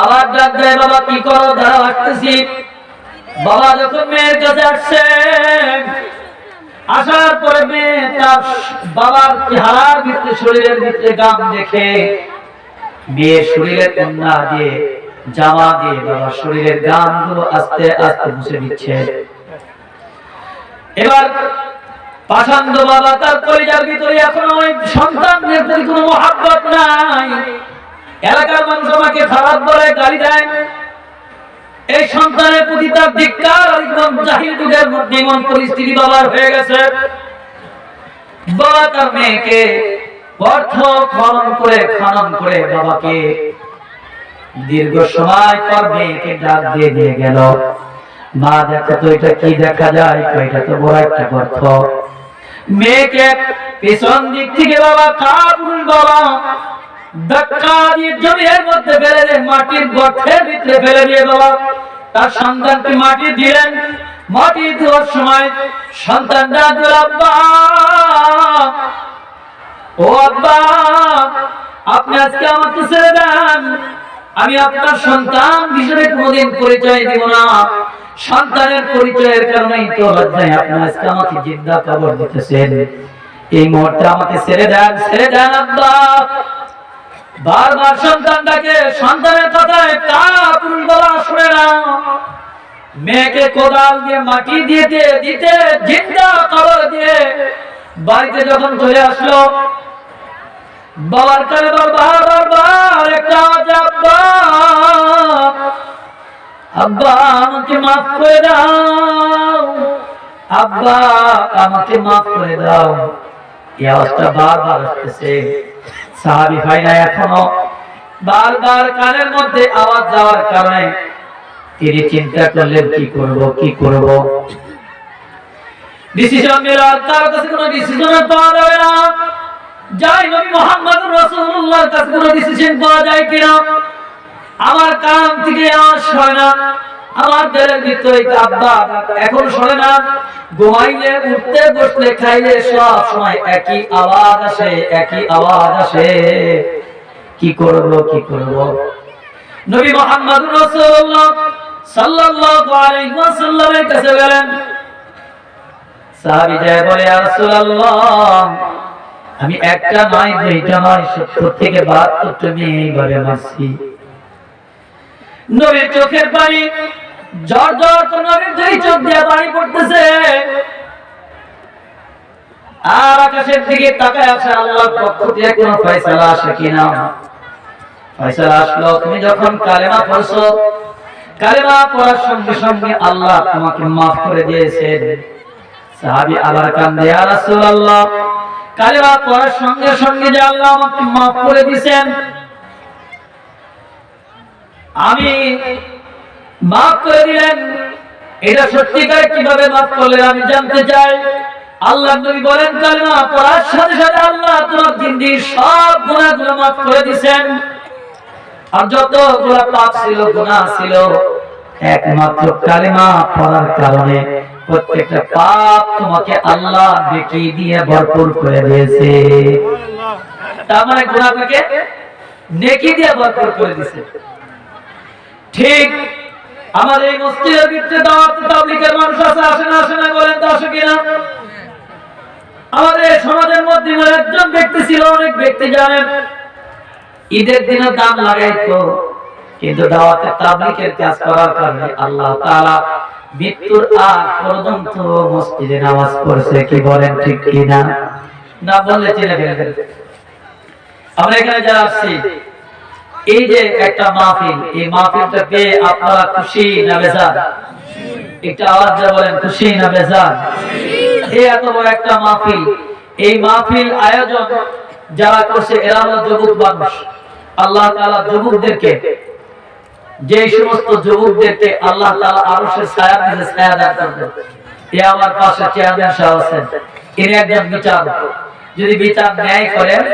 আবার ডাক দেয়, বাবা কি করো? দাঁড়াও আসতেছি। বাবা যখন মেয়ের কাছে আসছে, আসার পরে মেয়ে তার বাবার চেহারার ভিতরে, শরীরের ভিতরে গাম দেখে মেয়ের শরীরের কন্যা দিয়ে, জামা দিয়ে বাবার শরীরের গামগুলো আস্তে আস্তে মুছে দিচ্ছে। এবার পাষাণ্ড বাবা তার কলিজার ভিতরে এখনো ওই সন্তানের প্রতি কোনো মহব্বত নাই। এলাকার মানুষ আমাকে খারাপ বলে, গালি দেয়। এই সন্তানের প্রতি তার ধিক্কার। একদম জাহিল যুগের মধ্যে এমন পরিস্থিতি বাবার হয়ে গেছে। বাবা তার মেয়েকে গর্ত খনন করে বাবাকে দীর্ঘ সময় পর মেয়েকে ডাক দিয়ে দিয়ে গেল, মা দেখো তো এটা কি দেখা যায়? এটা তো বড় একটা গর্ত। মেয়েকে পিছন দিক থেকে বাবা কাপুরুষ বাবা ধাক্কা দিয়ে জমির মধ্যে ফেলে দিয়ে মাটির গর্তের ভিতরে ফেলে দিয়ে বাবা তার সন্তানকে মাটি দিলেন। মাটি দেওয়ার সময় সন্তান ডাক দিল, আব্বা ও আব্বা, আপনি আজকে আমাকে ছেড়ে দেন, আমি আপনার সন্তান হিসেবে কোনোদিন পরিচয় দেব না। সন্তানের পরিচয়ের কারণেই তো লজ্জায় আপনি আজকে আমাকে জিন্দা কবর দিতেছেন। এই মুহূর্তে আমাকে ছেড়ে দেন, ছেড়ে দেন আব্বা। বারবার সন্তানটাকে, সন্তানের কথায় কাপুরুষ বলা শুনে না, মেয়েকে কোদাল দিয়ে মাটি দিয়ে দিতে জিন্দা কবর দিয়ে বাড়িতে যখন চলে আসলো, বাবার কাছে বারবার একটা আওয়াজ, আব্বা আব্বা আমাকে মাফ করে দাও, আব্বা আমাকে মাফ করে দাও। এই আওয়াজটা বারবার আসতেছে। সাহাবী ভাইরা এখনো বারবার কানের মধ্যে আওয়াজ যাওয়ার কারণে তিনি চিন্তা করলেন কি করব। ডিসিশন নিল, তার কাছে কোনো ডিসিশন পাওয়া যাবে না। যাই নবী মুহাম্মদুর রাসূলুল্লাহর কাছে কোনো ডিসিশন পাওয়া যায় কিনা। আমার কান থেকে আওয়াজ হয় না, আমার দিলের ভিতরে আব্বা এখন শোনে না। ঘুমাইলে, উঠতে, বসলে, খাইলে সব সময় একই আওয়াজ আসে, একই আওয়াজ আসে। কি করব? নবী মুহাম্মদুর রাসূলুল্লাহ সাল্লাল্লাহু আলাইহি ওয়াসাল্লামের কাছে গেলেন। সাহাবী যায় বলে, ইয়া রাসূলুল্লাহ, আমি একটা নয়, দুইটা নয়, 70 থেকে 72টা মেয়ে এইভাবে মারছি। নবীর চোখের পানি ঝর করে নবীর দুই চোখ দিয়ে পানি পড়তেছে। আর আকাশের দিকে তাকায় আছে, আল্লাহর পক্ষ থেকে কোনো ফয়সালা আসে কিনা। ফয়সালা আসলো, তুমি যখন কালেমা পড়ছো, কালেমা পড়ার সঙ্গে সঙ্গে আল্লাহ তোমাকে মাফ করে দিয়েছেন। সাহাবী আবার কান্দে, ইয়া রাসূলুল্লাহ, কালেমা পড়ার সঙ্গে সঙ্গে যে আল্লাহ আমাকে মাফ করে দিয়েছেন, আমি মাফ করে দিলেন, এটা সত্যিকার কিভাবে মাফ করলেন আমি জানতে চাই। আল্লাহ নবী বলেন, কালেমা পড়ার সাথে সাথে আল্লাহ তোমার জিন্দেগীর সব গুনাহগুলো মাফ করে দিয়েছেন। আর যতগুলো পাপ ছিল, গুনাহ ছিল, একমাত্র কালেমা পড়ার কারণে প্রত্যেকটা পাপ তোমাকে আল্লাহ নেকি দিয়ে ভরপুর করে দিয়েছে। তার মানে গুনাহটাকে নেকি দিয়ে ভরপুর করে দিয়েছে। ঠিক আমাদের এই মসজিদের ভিতরে দাওয়াত তাবলীগের মানুষ আছে, আসে না বলেন তো আসে কিনা? আমাদের সমাজের মধ্যে একজন ব্যক্তি ছিল, অনেক ব্যক্তি জানেন ঈদের দিনে দান লাগাইতো, কিন্তু দাওয়াতে তাবলীগের কাজ করার কারণে আল্লাহ তাআলা মৃত্যুর আগ পর্যন্ত মসজিদে নামাজ পড়ছে। কি বলেন ঠিক কিনা? না বললে চিনে ফেলবেন। আমরা এখানে যারা আসছি, এই যে একটা মাহফিল, এই মাহফিলটা পেয়ে আপনারা খুশি না বেজার? একটা আওয়াজ দিয়ে বলেন খুশি না বেজার? এই এত বড় একটা মাহফিল, এই মাহফিল আয়োজন যারা করছে এরা হলো যুবক মানুষ। আল্লাহ তাআলা যুবকদেরকে, যে সমস্ত যুবকদেরকে আল্লাহ তাআলা আরশের ছায়ার নিচে ছায়া দান করবেন। এই আমার পাশে চেয়ারম্যান সাহেব আছেন, ইনি একজন বিচারক। যদি বিচার ন্যায় করেন,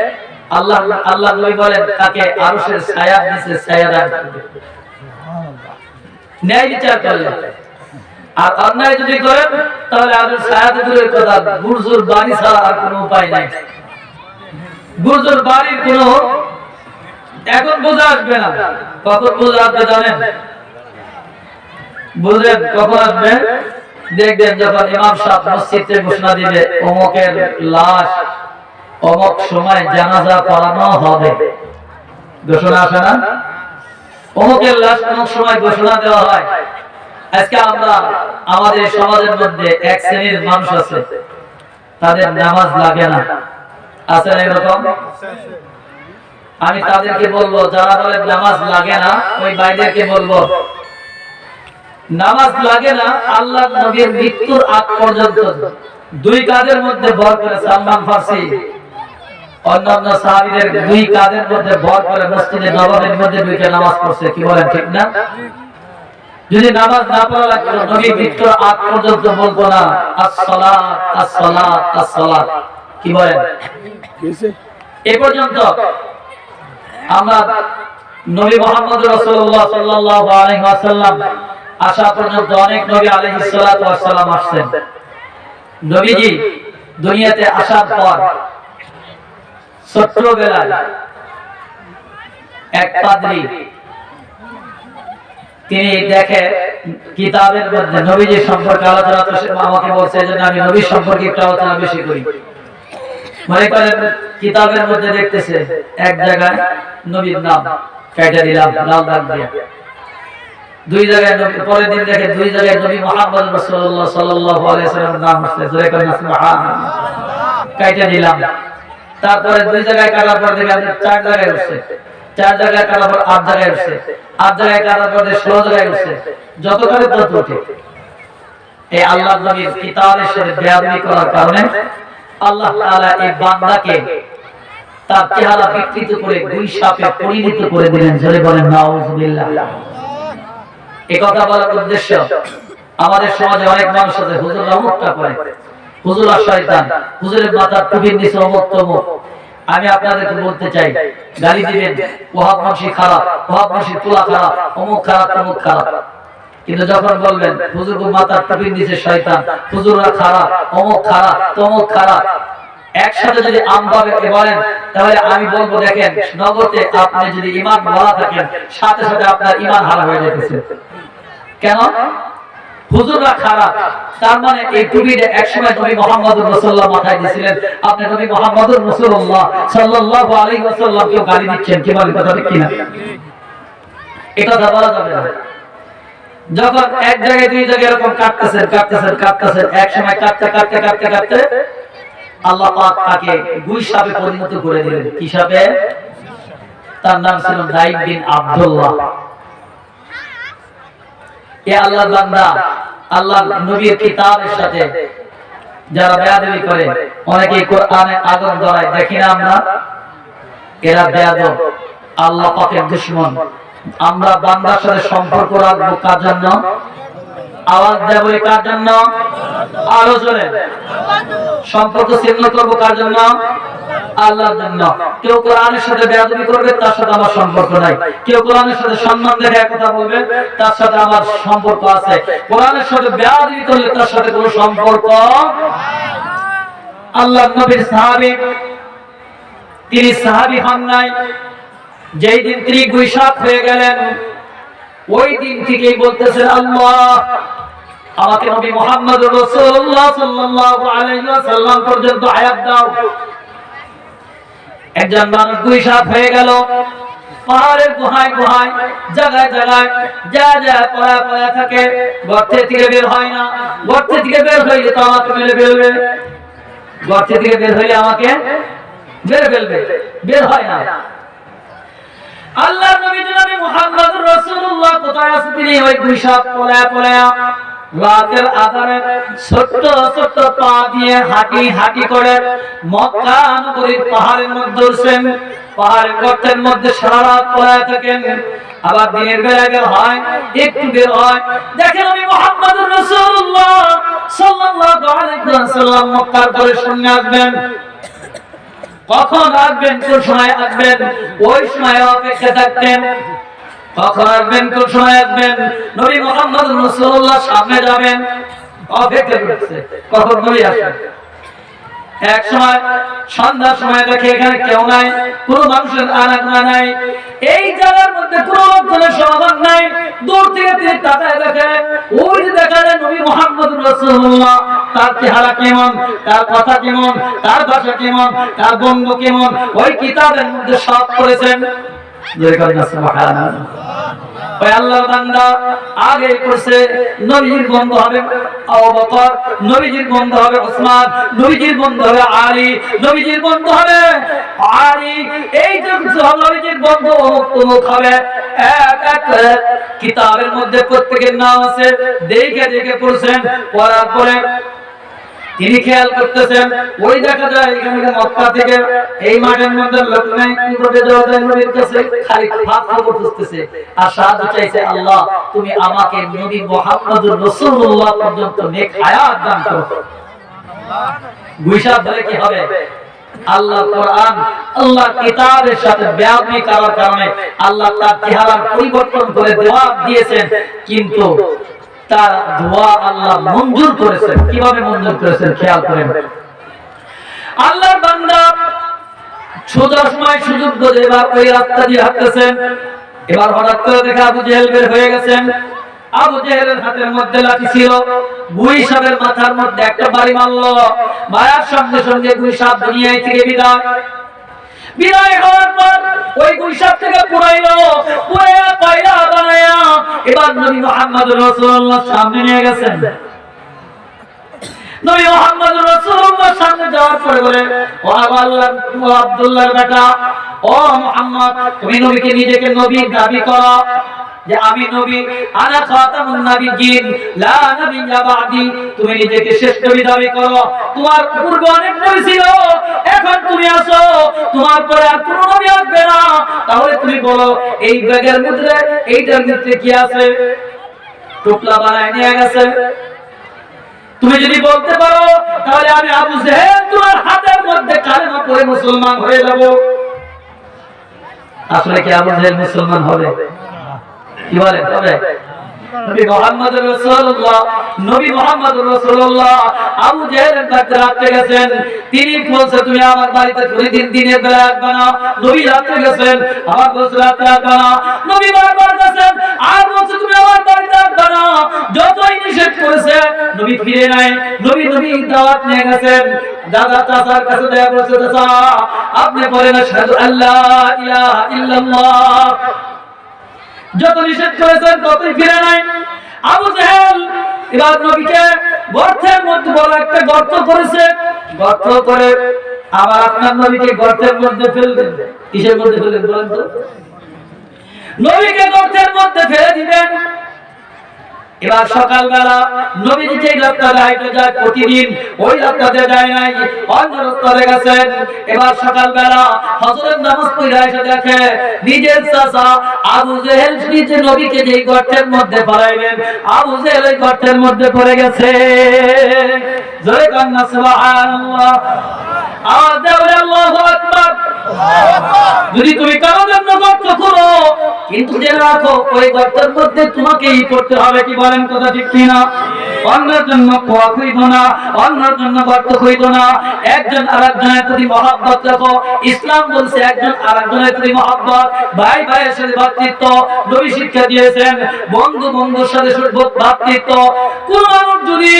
আল্লাহ নবী বলেন তাকে আরশের ছায়ার নিচে ছায়া দান করবেন, ন্যায় বিচার করলে। আর অন্যায় যদি করেন তাহলে আরশের ছায়াতে দূরের কথা, বুর্জুর বাড়ি ছাড়া আর কোনো উপায় নাই। বুর্জুর বাড়ির কোনো এখন বোঝা আসবে না। কখন বোঝা আসবে জানেন? বুঝলেন কখন আসবে? দেখবেন যখন ইমাম সাহেব মসজিদে ঘোষণা দিবে অমুকের লাশ অমুক সময় জানাজা পড়ানো হবে, ঘোষণা আসে না? অমুকের লাশ অমুক সময় ঘোষণা দেওয়া হয়। আজকে আমরা আমাদের সমাজের মধ্যে এক শ্রেণীর মানুষ আছে, তাদের নামাজ লাগে না। আছে না এরকম? আমি তাদেরকে বলবো, যারা বলেন নামাজ লাগে না, ওই ভাইদেরকে বলবো নামাজ লাগে না। আল্লাহ নবীর মৃত্যুর আগ পর্যন্ত দুই কাঁধের মধ্যে ভর করে সালমান ফারসি অন্যান্য সাহাবীদের দুই কাঁধের মধ্যে ভর করে মসজিদে নববীর মধ্যে দুইটা নামাজ পড়ছে। কি বলেন ঠিক না? যদি নামাজ না পড়া লাগতো, নবী মৃত্যুর আগ পর্যন্ত বলতো না আসসালাত আসসালাত আসসালাত। কি বলেন? এই পর্যন্ত আমরা নবী মুহাম্মদ রাসূলুল্লাহ সাল্লাল্লাহু আলাইহি ওয়াসাল্লাম আসা পর্যন্ত অনেক নবী আলাইহিস সালাতু ওয়াস সালাম আসছেন। নবীজি দুনিয়াতে আসার পর ছোট্টবেলায় এক পাদ্রী তিনি দেখে কিতাবের মধ্যে নবীজি সম্পর্কে আলোচনা, তো আমাকে বলছে যে আমি নবী সম্পর্কে একটু আলোচনা বেশি করি। মনে করেন কিতাবের মধ্যে দেখতেছে এক জায়গায় নবীর নাম কেটে দিলাম লাল দাগ দিয়ে, দুই জায়গায় পরের দিন দেখে দুই জায়গায় নবী মুহাম্মদ রাসূলুল্লাহ সাল্লাল্লাহু আলাইহি ওয়াসাল্লামের নাম আছে, জোরে করে সুবহানাল্লাহ, কেটে দিলাম। তারপরে দুই জায়গায় কাটার পর দেখে চার জায়গায় উঠছে, চার জায়গায় কাটার পর 8 জায়গায় উঠছে, 8 জায়গায় কাটার পর 16 জায়গায় উঠছে, যত করে তত উঠে। এই আল্লাহর নবীর কিতাবের সাথে বেয়াদবি করার কারণে আল্লাহ তাআলা এই বান্দাকে তার চেহারা বিকৃত করে দুই সাপে পরিণত করে দিলেন। জোরে বলেন নাউযুবিল্লাহ। এই কথা বলার উদ্দেশ্য, আমাদের সমাজে অনেক মানুষ আছে হুজুর অমুকটা করে, হুজুর আর শয়তান, হুজুরের মাথার টুপির নিচে অমুক তমুক। আমি আপনাদেরকে বলতে চাই, গালি দিবেন ওয়াহাব মানসি খারাপ, ওয়াহাব মানসি তোলা খারাপ, অমুক খারাপ তমুক খারাপ, কিন্তু যখন বলবেন হুজুর মাথার টুপির নিচে শয়তান, হুজুররা খারাপ, অমুক খারাপ তমুক খারাপ, একসাথে যদি আমভাবে বলেন, তাহলে আমি বলবো দেখেন নগদে আপনি যদি ঈমান বলা থাকেন, সাথে সাথে আপনার ঈমান হারা হয়ে যেতেছে। কেন? হুজুররা খারাপ, তার মানে এই টুপিটা একসময় নবী মুহাম্মদুর রাসূলুল্লাহ মাথায় দিয়েছিলেন, আপনি নবী মুহাম্মদুর রাসূলুল্লাহ সাল্লাল্লাহু আলাইহি ওয়াসাল্লামকে গালি দিচ্ছেন। কি বলেন কথা ঠিক কিনা? এটা কথা বলা যাবে না। যখন এক জায়গায় দুই জায়গায় এরকম কাটতেছেন, এক সময় কাটতে আল্লাহ পাক তাকে দুই সাপে পরিণত করে দিলেন। কি সাপে? তার নাম ছিল নাইব বিন আব্দুল্লাহ। এ আল্লাহর বান্দা আল্লাহর নবীর কিতাবের সাথে যারা বেয়াদবি করে, অনেকে কোরআনে আগুন ধরায়, দেখি না আমরা? এরা বেয়াদব, আল্লাহ পাকের দুশমন। আমরা বান্দার সাথে সম্পর্ক রাখবো কার জন্য? আওয়াজ দেব কার জন্য? আরো জোরে। সম্পর্ক ছিন্ন করবো কার জন্য? আল্লাহর জন্য। কেউ কোরআনের সাথে বেয়াদবি করবে, তার সাথে আমার সম্পর্ক নাই। কেউ কোরআনের সাথে সম্মান দেখে কথা বলবে, তার সাথে আমার সম্পর্ক আছে। কোরআনের সাথে বেয়াদবি করলে তার সাথে কোনো সম্পর্ক। আল্লাহর নবীর সাহাবী, তিনি সাহাবী হন নাই, যেই দিন তিনি গুইসাপ হয়ে গেলেন, ওই দিন থেকেই বলতেছেন আল্লাহ আমাকে নবী মুহাম্মদুর রাসূলুল্লাহ সাল্লাল্লাহু আলাইহি ওয়াসাল্লাম পর্যন্ত হায়াত দাও। একজন মানুষ গুইসাপ হয়ে গেল, পাহাড়ের গুহায় গুহায় জায়গায় জায়গায় যা পড়া থাকে, গর্ত থেকে বের হয় না। গর্ত থেকে বের হইলে তো আমাকে মেরে ফেলবে, গর্ত থেকে বের হইলে আমাকে মেরে ফেলবে, বের হয় না। আল্লাহর নবী জনাবে মুহাম্মদুর রাসূলুল্লাহ কোথায় আছে? তিনি ওই গুইসাপ পড়া রাতের আধারে ছোট্ট ছোট্ট পা দিয়ে হাঁটি করে মক্কা নগরীর পাহাড়ের মধ্যে উঠছেন। পাহাড়ের গর্তের মধ্যে সারা রাত পড়ে থাকেন, আবার দিনের বেলা বের হয়, একটু বের হয়। দেখেন আমি মুহাম্মদুর রাসূলুল্লাহ সাল্লাল্লাহু আলাইহি ওয়াসাল্লাম মক্কার পরে শুনে আসবেন। কখন আসবেন, কোন সময় আসবেন, ওই সময় অপেক্ষা থাকতেন। কখন আসবেন, কোন সময় আসবেন, নবী মুহাম্মদ রাসূলুল্লাহ সামনে যাবেন, অপেক্ষা করছে কখন নবী আসবেন। এক সময় সন্ধ্যার সময় দেখে এখানে কেউ নাই, কোনো মানুষের আনাগোনা নাই, এই জায়গার মধ্যে কোনো লোকজনের সমাগম নাই। দূর থেকে তিনি তাকায় দেখে, ওই যে দেখা যায় নবী মুহাম্মদ রাসূলুল্লাহ, তার চেহারা কেমন, তার কথা কেমন, তার ভাষা কেমন, তার বন্ধু কেমন, ওই কিতাবের মধ্যে সব করেছেন। ওই আল্লাহর বান্দা আগে করছে নবীর বন্ধু হবে আবু বকর, নবীজির বন্ধু হবে ওসমান, নবীজির বন্ধু হবে আলী, নবীজির বন্ধু হবে আলী, এই যে নবীজির বন্ধু অমুক হবে। এক এক করে কিতাবের মধ্যে প্রত্যেকের নাম আছে, দেখে দেখে পড়ছেন। পড়ার পরে তিনি খেয়াল করতেছেন, ওই দেখা যায় এখানে মক্কা থেকে এই মাঠের মধ্যে লোক নাই, কিভাবে যাওয়া যায় নবীর কাছে, খালি ভাত খবর খুঁজতেছে আর সাহায্য চাইছে, আল্লাহ তুমি আমাকে নবী মুহাম্মদুর রাসূলুল্লাহ পর্যন্ত নেক হায়াত দান করো। গুইসাপ ধরে কি হবে? আল্লাহ কোরআন, আল্লাহ কিতাবের সাথে বেয়াদবি করার কারণে আল্লাহ তার চেহারার পরিবর্তন করে দেওয়া দিয়েছেন, কিন্তু তার দোয়া আল্লাহ মঞ্জুর করেছেন। কিভাবে মঞ্জুর করেছেন খেয়াল করেন। আল্লাহর বান্দা সোজা সময় সুযোগ ধরে এবার ওই রাস্তা দিয়ে হাঁটতেছেন। এবার হঠাৎ করে দেখে আবু জেহেল বের হয়ে গেছেন। আবু জেহেলের হাতের মধ্যে লাঠি ছিল, গুইসাপের মাথার মধ্যে একটা বাড়ি মারলো। মারার সঙ্গে সঙ্গে গুইসাপ দুনিয়া থেকে বিদায় হওয়ার পর ওই গুইসাপ থেকে পুরাইলো, পুরাইয়া পায়রা বানায়া এবার নবী মুহাম্মদ রাসূলুল্লাহ সামনে নিয়ে গেছেন। নবী মুহাম্মদ রাসূলুল্লাহ সামনে যাওয়ার পরে বলে, ও আব্দুল্লাহর বেটা, ও মুহাম্মদ, তুমি নবীকে নিজেকে নবী দাবি করো যে আমি নবী, আনা খাতামুন নবিয়্যিন লা নাবিয়্যা বা'দি, তুমি নিজেকে শ্রেষ্ঠ নবী দাবি করো। তোমার পূর্বে অনেক নবী ছিল, এখন তুমি আসো, তোমার পরে আর কোনো নবী আসবে না। তাহলে তুমি বলো এই ব্যাগের মধ্যে, এইটার মধ্যে কি আছে? টুকলা বানায় নিয়ে গেছে। তুমি যদি বলতে পারো তাহলে আমি আবু জেহেল তোমার হাতের মধ্যে কালেমা পড়ে মুসলমান হয়ে যাব। আসলে কি আবু জেহেল মুসলমান হবে? কি বলেন? তবে নবী মুহাম্মদুর রাসূলুল্লাহ, নবী মুহাম্মদুর রাসূলুল্লাহ আবু জেহেলের কাছে রাখতে গেছেন। তিনি বলছে তুমি আমার বাড়িতে প্রতিদিন দিনের বেলা আসবে না। নবী রাখতে গেছেন, আবার বলছে রাতে আসবে না। নবী বারবার গেছেন, আর বলছে তুমি আমার বাড়িতে আসবে না। যতই নিষেধ করেছে নবী ফিরে নাই। নবী দাওয়াত নিয়ে গেছেন, দাদা চাচার কাছে দেয়া বলছে, চাচা আপনি বলেন আশহাদু আল্লা ইলাহা ইল্লাল্লাহ। যত নিষেধ করেছেন ততই ফিরে নাই। আবু জেহেল এবার নবীকে গর্তের মধ্যে বড় একটা গর্ত করেছে, গর্ত করে আবার আপনার নবীকে গর্তের মধ্যে ফেলবেন। কিসের মধ্যে ফেলবেন বলেন তো? নবীকে গর্তের মধ্যে ফেলে দিবেন। এবার সকালবেলা নবীজি যে রাস্তায় হাঁটে যায় প্রতিদিন, ওই রাস্তাতে যায় নাই, অন্য রাস্তাতে গেছেন। এবার সকালবেলা হযরত নামাজ পড়ে এসে দেখে নিজের চাচা আবু জেহেল নিজে নবীকে যেই গর্তের মধ্যে ফেলাইবেন, আবু জেহেল ওই গর্তের মধ্যে পড়ে গেছে। জোরে কান্না সুবহানাল্লাহ, আওয়াজ দেন আল্লাহু আকবার। যদি তুমি কারো জন্য গর্ত করো, কিন্তু জেনে রাখো ওই গর্তের মধ্যে তোমাকেই পড়তে হবে। কি বলেন, কথা ঠিক কিনা? অন্যের জন্য কুয়া খুঁড়িত না, অন্যের জন্য গর্ত খুঁড়িত না। একজন আরেকজনের প্রতি মহব্বত রাখো। ইসলাম বলছে একজন আরেকজনের প্রতি মহব্বত, ভাই ভাইয়ের সাথে ভ্রাতৃত্ব। নবী শিক্ষা দিয়েছেন বন্ধু বন্ধুর সাথে ভ্রাতৃত্ব। কোন মানুষ যদি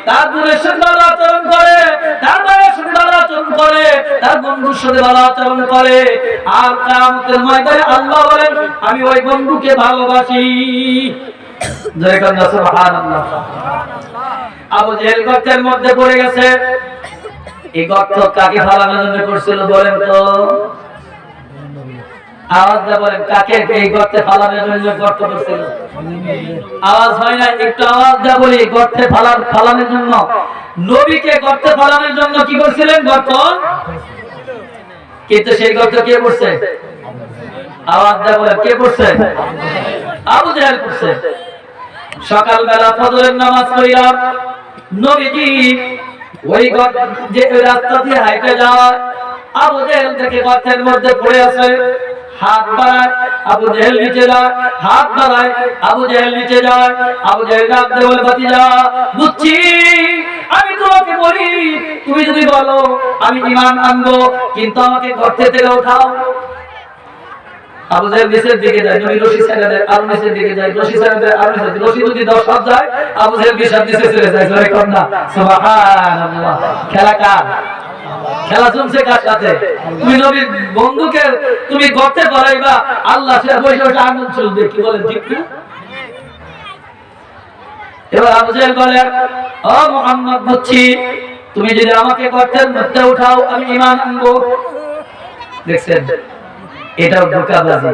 তার বোনের সাথে ভালো আচরণ করে, তার ভাইয়ের সাথে ভালো আচরণ করে, তার বন্ধুর সাথে ভালো আচরণ করে, আর কিয়ামতের ময়দানে আল্লাহ বলেন আমি ওই বন্ধুকে ভালোবাসি। জয় কন্যা সুবহানাল্লাহ। আবু জেহেল গর্তের মধ্যে পড়ে গেছে। এই গর্ত কাকে ফালানোর জন্য করছিল বলেন তো? আওয়াজ দিয়ে বলেন, কাকে এই গর্তে ফালানোর জন্য গর্ত করছিল? আওয়াজ হয় না, একটু আওয়াজ দিয়ে বলি। গর্তে ফালানোর জন্য, নবীকে গর্তে ফালানোর জন্য কি করছিলেন? গর্ত। কিন্তু সেই গর্ত কে করছে? আওয়াজ দিয়ে বলেন, কে করছে? আবু জেহেল করছে। সকালবেলা ফজরের নামাজ পড়িয়া নবীজি ওই যে রাস্তা দিয়ে হাইটে যায়, আবু জেহেল থেকে গর্তের মধ্যে পড়ে আছে। হাত বাড়ায়, আবু জেহেল নিচে যায়, হাত বাড়ায়, আবু জেহেল নিচে যায়। আবু জেহেল ডাক দিয়ে বলে, ভাতিজা বুঝছি, আমি তোমাকে বলি, তুমি যদি বলো আমি ঈমান আনবো, কিন্তু আমাকে গর্ত থেকে উঠাও। আবু জেহেল নিচের দিকে যায়, নবী রশি ছেড়ে দেয়, আর নিচের দিকে যায়, রশি ছেড়ে দেয়, আর নিচের দিকে। রশি যদি 10 হাত যায়, আবু জেহেল 20 হাত নিচে চলে যায়। জয় কন্যা সুবহানাল্লাহ। খেলা কার? খেলা চলছে কার সাথে? তুমি নবীর বন্ধুকে তুমি গর্তে পড়াইবা, আল্লাহ সে বসে বসে আনন্দ চলবে। কি বলেন, ঠিক না? এবার আবু জেহেল বলে, ও মুহাম্মদ বুঝছি, তুমি যদি আমাকে গর্তের মধ্যে উঠাও আমি ঈমান আনবো। দেখছেন, এটাও ধোঁকাবাজি।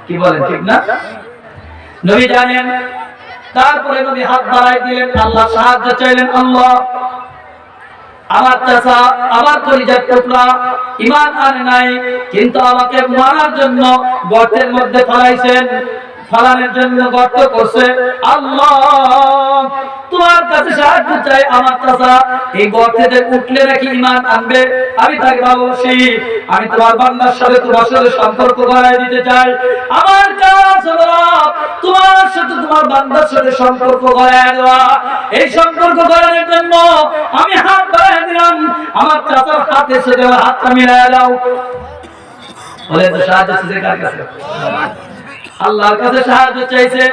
কি বলেন, ঠিক না? নবী জানেন। তারপরে নবী হাত বাড়াই দিলেন, আল্লাহ সাহায্য চাইলেন। আল্লাহ, আমার চাচা, আমার কলিজার টুকরা ঈমান আনে নাই, কিন্তু আমাকে মারার জন্য গর্তের মধ্যে ফেলাইছেন, ফালানোর জন্য গর্ত করছে। আল্লাহ, তোমার কাছে সাহায্য চাই। আমার চাচা এই গর্তে উঠলে নাকি ঈমান আনবে, আমি তাকে ভালোবাসি। আমি তোমার বান্দার সাথে তোমার সাথে সম্পর্ক গড়াই দিতে চাই। আমার কাজ হলো তোমার সাথে তোমার বান্দার সাথে সম্পর্ক গড়াই দেওয়া। এই সম্পর্ক গড়ানোর জন্য আমি হাত বাড়াই দিলাম। আমার চাচার হাতের সাথে হাতটা মিলাই দাও। বলে তো সাহায্য চাইছে কার কাছে? আল্লাহর কাছে সাহায্য চাইছে।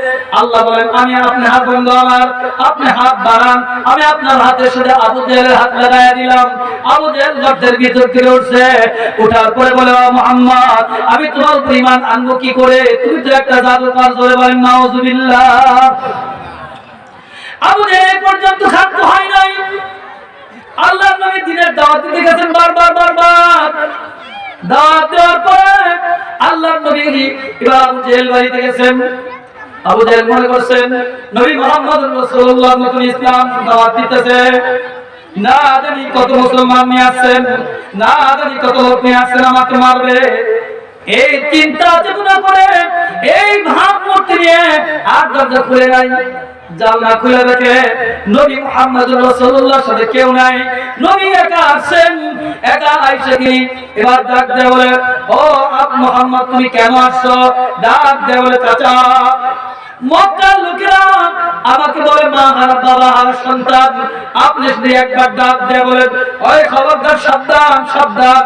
আল্লাহ বলেন, আমি আপনি হাত বন্ধ আমার, আপনি হাত বাড়ান, আমি আপনার হাতের সাথে আবু জেহেলের হাত লাগাইয়া দিলাম। আবু জেহেল গর্তের ভিতর থেকে উঠছে। উঠার পরে বলে, ও মুহাম্মদ, আমি তোমার উপর ঈমান আনবো কি করে? তুমি তো একটা জাদুকর। জোরে বলেন নাউজুবিল্লাহ। আবু জেহেল পর্যন্ত শান্ত হয় নাই। আল্লাহর নবী দ্বীনের দাওয়াত দিতে গেছেন বারবার বারবার। দাওয়াত দেওয়ার পরে আল্লাহর নবী এবার আবু জেহেল বাড়িতে গেছেন। আবু জেহেল মনে করছেন নবী মুহাম্মদ রাসূলুল্লাহ নতুন ইসলাম দাওয়াত দিতেছে, না জানি কত মুসলমান নিয়ে আসছেন, না জানি কত লোক নিয়ে আসছেন আমাকে মারবে। এই চিন্তা চেতনা করে এই ভাবমূর্তি নিয়ে আর দরজা খুলে নাই, জানলা খুলে দেখে নবী মুহাম্মদ রাসূলুল্লাহর সাথে কেউ নাই। নবী একা আসেন, একা আইসা কি এবার ডাক দেয় বলে, ও আপ মুহাম্মদ তুমি কেন আসছো? ডাক দেয় বলে, চাচা মক্কার লোকেরা আমাকে বলে মা হারা বাবা হারা সন্তান। আপনি যদি একবার ডাক দেয় বলে, ওই খবরদার, সাবধান সাবধান,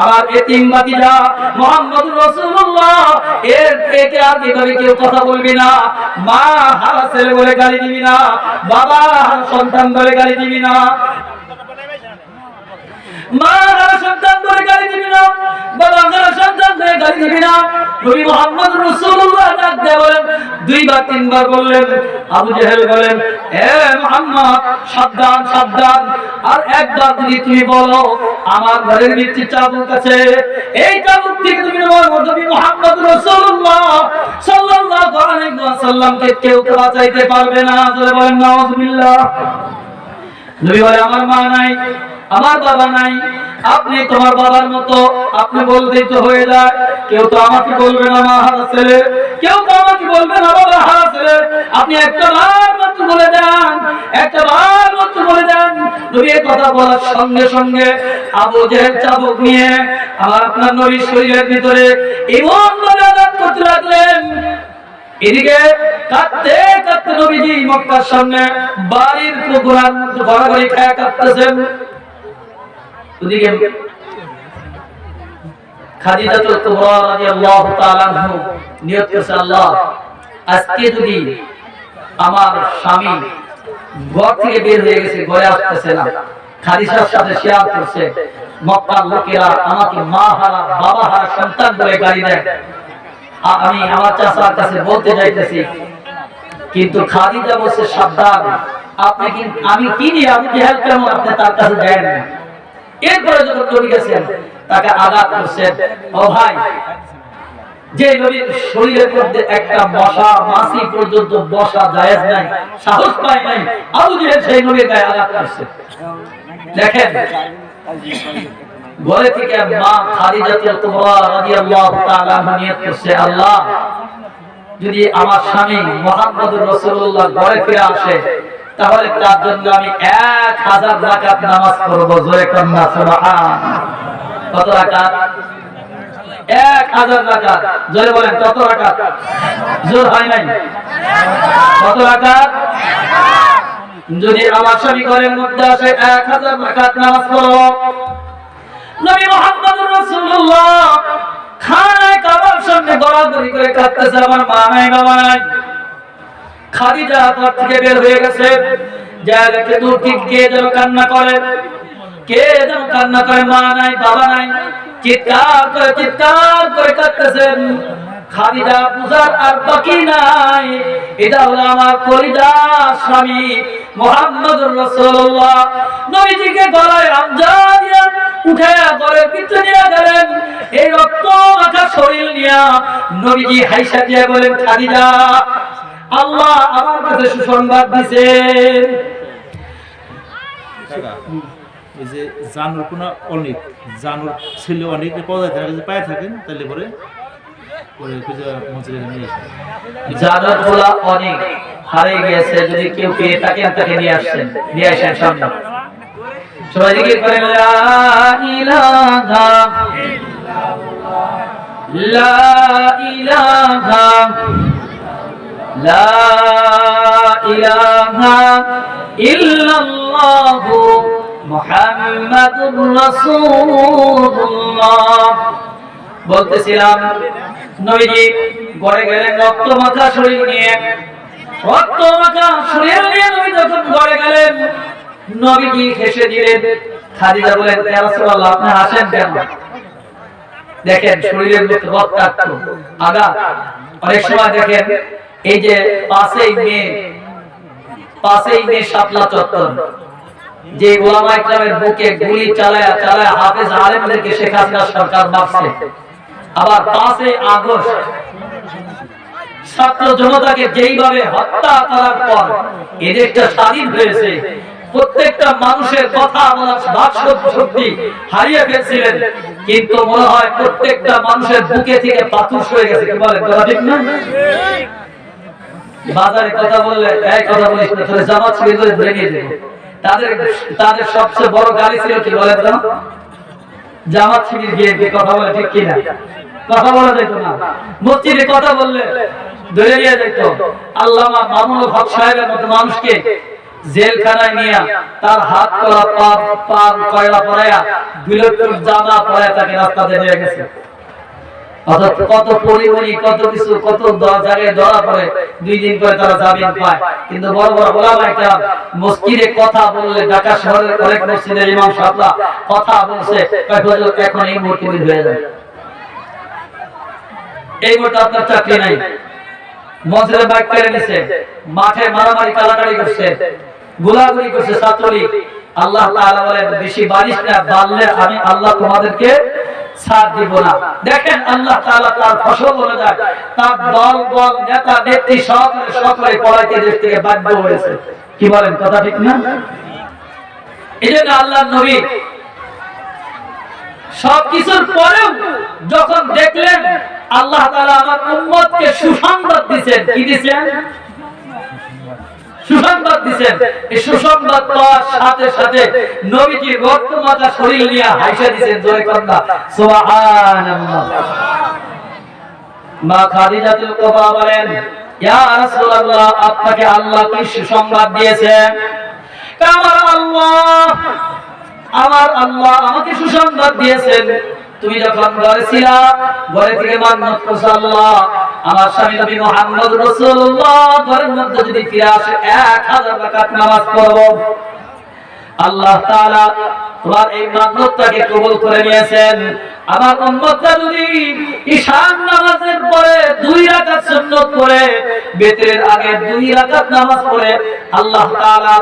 আমার এতিম ভাতিজা মুহাম্মদ রাসূলুল্লাহ এর থেকে আর এভাবে কেউ কথা বলবি না। মা হারা ছেলে বলে গালি দিবি না, বাবা হারা সন্তান বলে গালি দিবি না, মা হারা সন্তান বলে গালি দিবি না, বাবা হারা সন্তান বলে গালি দিবি না। নবী মুহাম্মদ রাসূলুল্লাহ ডাক দিয়ে বলেন, দুইবার তিনবার বললেন। আবু জেহেল বলেন, হে মুহাম্মদ সাবধান সাবধান, আর একবার যদি তুমি বলো আমার ঘরের ভিতরে চাবুক আছে, এই চাবুক থেকে তুমি নবী মুহাম্মদ রাসূলুল্লাহ সাল্লাল্লাহু আলাইহি ওয়াসাল্লামকে কেউ বাঁচাইতে পারবে না। জোরে বলেন নাউজুবিল্লাহ। নবী বলে, আমার মা নাই, আমার বাবা নাই, আপনি তোমার বাবার মতো, আপনি বলতেই তো হয়ে যায়। কেউ তো আমাকে বলবে না মা হারা ছেলে, কেউ তো আমাকে বলবে না বাবা হারা ছেলে। আপনি একটা বার মাত্র বলে দেন, একটা বার মাত্র বলে দেন। নবী এই কথা বলার সঙ্গে সঙ্গে আবু জেহেল চাবুক নিয়ে আমার আপনার নবীর শরীরের ভিতরে এমন ভাবে আঘাত করতে লাগলেন, এদিকে কাঁদতে কাঁদতে নবীজি মক্কার সামনে বাড়ির পুকুরার মধ্যে গড়াগড়ি খেয়ে কাঁদতেছেন। ওদিকে খাদিজাতুল কুবরা রাদিয়াল্লাহু তাআলা আনহা নিয়ত করেছে, আল্লাহ আজকে যদি আমার স্বামী ঘর থেকে বের হয়ে গেছে, ঘরে আসতেছে না, খাদিজার সাথে শেয়ার করছে, মক্কার লোকেরা আমাকে মা হারা বাবা হারা সন্তান বলে গালি দেয়, আমি আমার চাচার কাছে বলতে যাইতেছি, কিন্তু খাদিজা বলছে সাবধান, আপনি কি আমি কি নিয়ে আমি জেহেল কেন আপনি তার কাছে যান না। এরপরে যখন নবী গেছেন তাকে আঘাত করছেন, ও ভাই যে নবীর শরীরের মধ্যে একটা মশা মাছি পর্যন্ত বসা জায়েজ নাই, সাহস পায় নাই, আবু জেহেল সেই নবীর গায়ে আঘাত করছে। দেখেন ঘরে থেকে মা খাদিজাতুল কুবরা রাদিয়াল্লাহু তাআলা আনহা নিয়ত করছে, আল্লাহ যদি আমার স্বামী মুহাম্মদুর রাসূলুল্লাহ ঘরে ফিরে আসে তাহলে তার জন্য আমি 1000 রাকাত নামাজ পড়ব। জোরে কন্যা সুবহান। কত রাকাত? 1000 রাকাত। জোরে বলেন কত রাকাত? জোর হয় নাই? কত রাকাত? যদি আমার স্বামী ঘরের মধ্যে আসে 1000 রাকাত নামাজ পড়ব। নবী মুহাম্মদুর রাসূলুল্লাহ খানায় কাবার সামনে গড়াগড়ি করে কাঁদতেছে, আমার মা নাই বাবা নাই। খাদিজা ঘর থেকে বের হয়ে গেছে, যা দেখে দূর থেকে কে যেন কান্না করে, কে যেন কান্না করে, মা নাই বাবা নাই, চিৎকার করে কাঁদতেছেন। খাদিজা বুঝার আর বাকি নাই, এটা হলো আমার কলিজার স্বামী মুহাম্মদুর রাসূলুল্লাহ। নবীজিকে গলায় আমজা দিয়ে উঠে ঘরের ভিতরে নিয়ে গেলেন, এই রক্ত মাখা শরীর নিয়ে নবীজি হাইসা দিয়ে বলেন, খাদিজা আল্লাহ আমার কাছে সুসংবাদ দিয়েছেন। এই যে জানুর কোনো অনেক জানুর ছেলে অনেক পদে থাকে, যদি পায়ে থাকেন তাহলে পরে জানুর বলা অনেক হারিয়ে গেছে, যদি কেউ পেয়ে থাকেন তাকে নিয়ে আসেন সামনে। সবাই জিকির করেন, লা ইলাহা লা ইলাহা লা ইলাহা ইল্লাল্লাহু মুহাম্মাদুর রাসূলুল্লাহ। বলতেছিলাম নবীজি ঘরে গেলেন রক্ত মাখা শরীর নিয়ে, রক্ত মাখা শরীর নিয়ে নবী যখন ঘরে গেলেন নবীজি হেসে দিলেন। খাদিজা বলেন, ইয়া রাসূলুল্লাহ আপনি হাসেন কেন? দেখেন শরীরের মধ্যে রক্তাক্ত আঘাত। অনেক সময় দেখেন এই যে 5ই মে শাপলা চত্বর, যে ওলামা ইকরামের বুকে গুলি চালায়া হাফেজ আলেমদেরকে শেখ হাসিনা সরকার মারছে, আবার 5ই আগস্ট ছাত্র জনতাকে যেইভাবে হত্যা করার পর এদেরটা স্বাধীন হয়েছে, প্রত্যেকটা মানুষের কথা বলার শক্তি হারিয়ে ফেলছিলেন, কিন্তু মনে হয় প্রত্যেকটা মানুষের বুকে থেকে পাথর হয়ে গেছে। কি বলেন কথা ঠিক না? বাজারে কথা বললে এই কথা বলিস না, তোরে জামাত শিবির করে ধরে নিয়ে যাবে। তাদের সবচেয়ে বড় গালি ছিল কি বলেন তো? জামাত শিবির গিয়ে কথা বলে, ঠিক কিনা? কথা বলা যেত না, মসজিদে কথা বললে ধরে নিয়ে যেত। আল্লামা মামুনুল হক সাহেবের মতো মানুষকে জেলখানায় নিয়ে তার হাত করা পা কয়লা পরায়া বিলক্ষণ জামা পরায়া তাকে রাস্তাতে নিয়ে গেছে। কত পরিমণি কত কিছু কত জায়গায় ধরা পড়ে, 2 দিন পরে তারা জামিন পায়। কিন্তু বড় বড় ওলামা ইকরাম মসজিদে কথা বললে, ঢাকা শহরের অনেক মসজিদের ইমাম সাহেবরা কথা বলছে, এখন এই মুহূর্তে বের হয়ে যায়, এই মুহূর্তে আপনার চাকরি নাই, মসজিদে বাইক কেড়ে নিছে, মাঠে মারামারি কালাকালি করছে, গোলাগুলি করছে ছাত্রলীগ। আল্লাহ তাআলা বলেন, বেশি বারিশ না বাড়লে আমি আল্লাহ তোমাদেরকে ছাড় দিব না। দেখেন আল্লাহ তাআলা তার ফসল বলে যায়, তার দল নেতা নেত্রী সকলে পলাইতে দেশ থেকে বাধ্য হয়েছে। কি বলেন কথা ঠিক না? এজন্য আল্লাহর নবী সবকিছুর পরেও যখন দেখলেন আল্লাহ তাআলা আমার উম্মতকে সুসংবাদ দিবেন, কি দিবেন? সুসংবাদ দিয়েছেন। এই সুসংবাদ পাওয়ার সাথে সাথে নবীজি রক্তমাতা শরীর নিয়ে হাসা দিয়েছেন, জয় কন্যা সুবহানাল্লাহ। মা খাদিজাতুল কুবরা বলেন, ইয়া রাসূলুল্লাহ, আপনাকে আল্লাহ কি সুসংবাদ দিয়েছেন? আমার আল্লাহ আমাকে সুসংবাদ দিয়েছেন, তুমি যখন ঘরে ছিলা, ঘরে থেকে মান্নত করছো, আল্লাহ আমার স্বামী নবী মুহাম্মদ রাসূলুল্লাহ ঘরের মধ্যে যদি ফিরে আসে 1000 রাকাত নামাজ পড়ব। আল্লাহ তাআলা তোমার এই মান্নতটাকে কবুল করে নিয়েছেন। আমার উম্মতরা যদি ঈশান নামাজের পরে 2 রাকাত সুন্নাত পড়ে, বেতের আগে 2 রাকাত নামাজ পড়ে, আল্লাহ তাআলা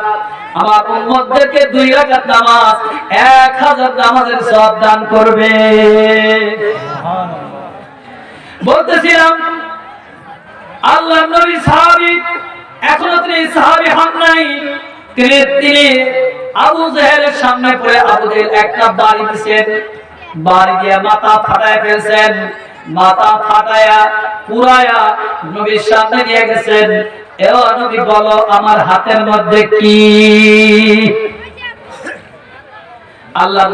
আমার উম্মতদেরকে 2 রাকাত নামাজ 1000 নামাজের সওয়াব দান করবে। বলতেছিলাম আল্লাহর নবী সাহাবী, এখনো তিনি সাহাবী হন নাই, তিনি আবু জেহেলের সামনে পড়ে আবু জেহেল একটা বাড়ি দিয়েছেন, বাড়ি দিয়ে মাথা ফাটায় ফেলছেন, মাথা ফাটায়া পুরায়া নবীর সামনে নিয়ে গেছেন। এ নবী বলো আমার হাতের মধ্যে কি? আল্লাহ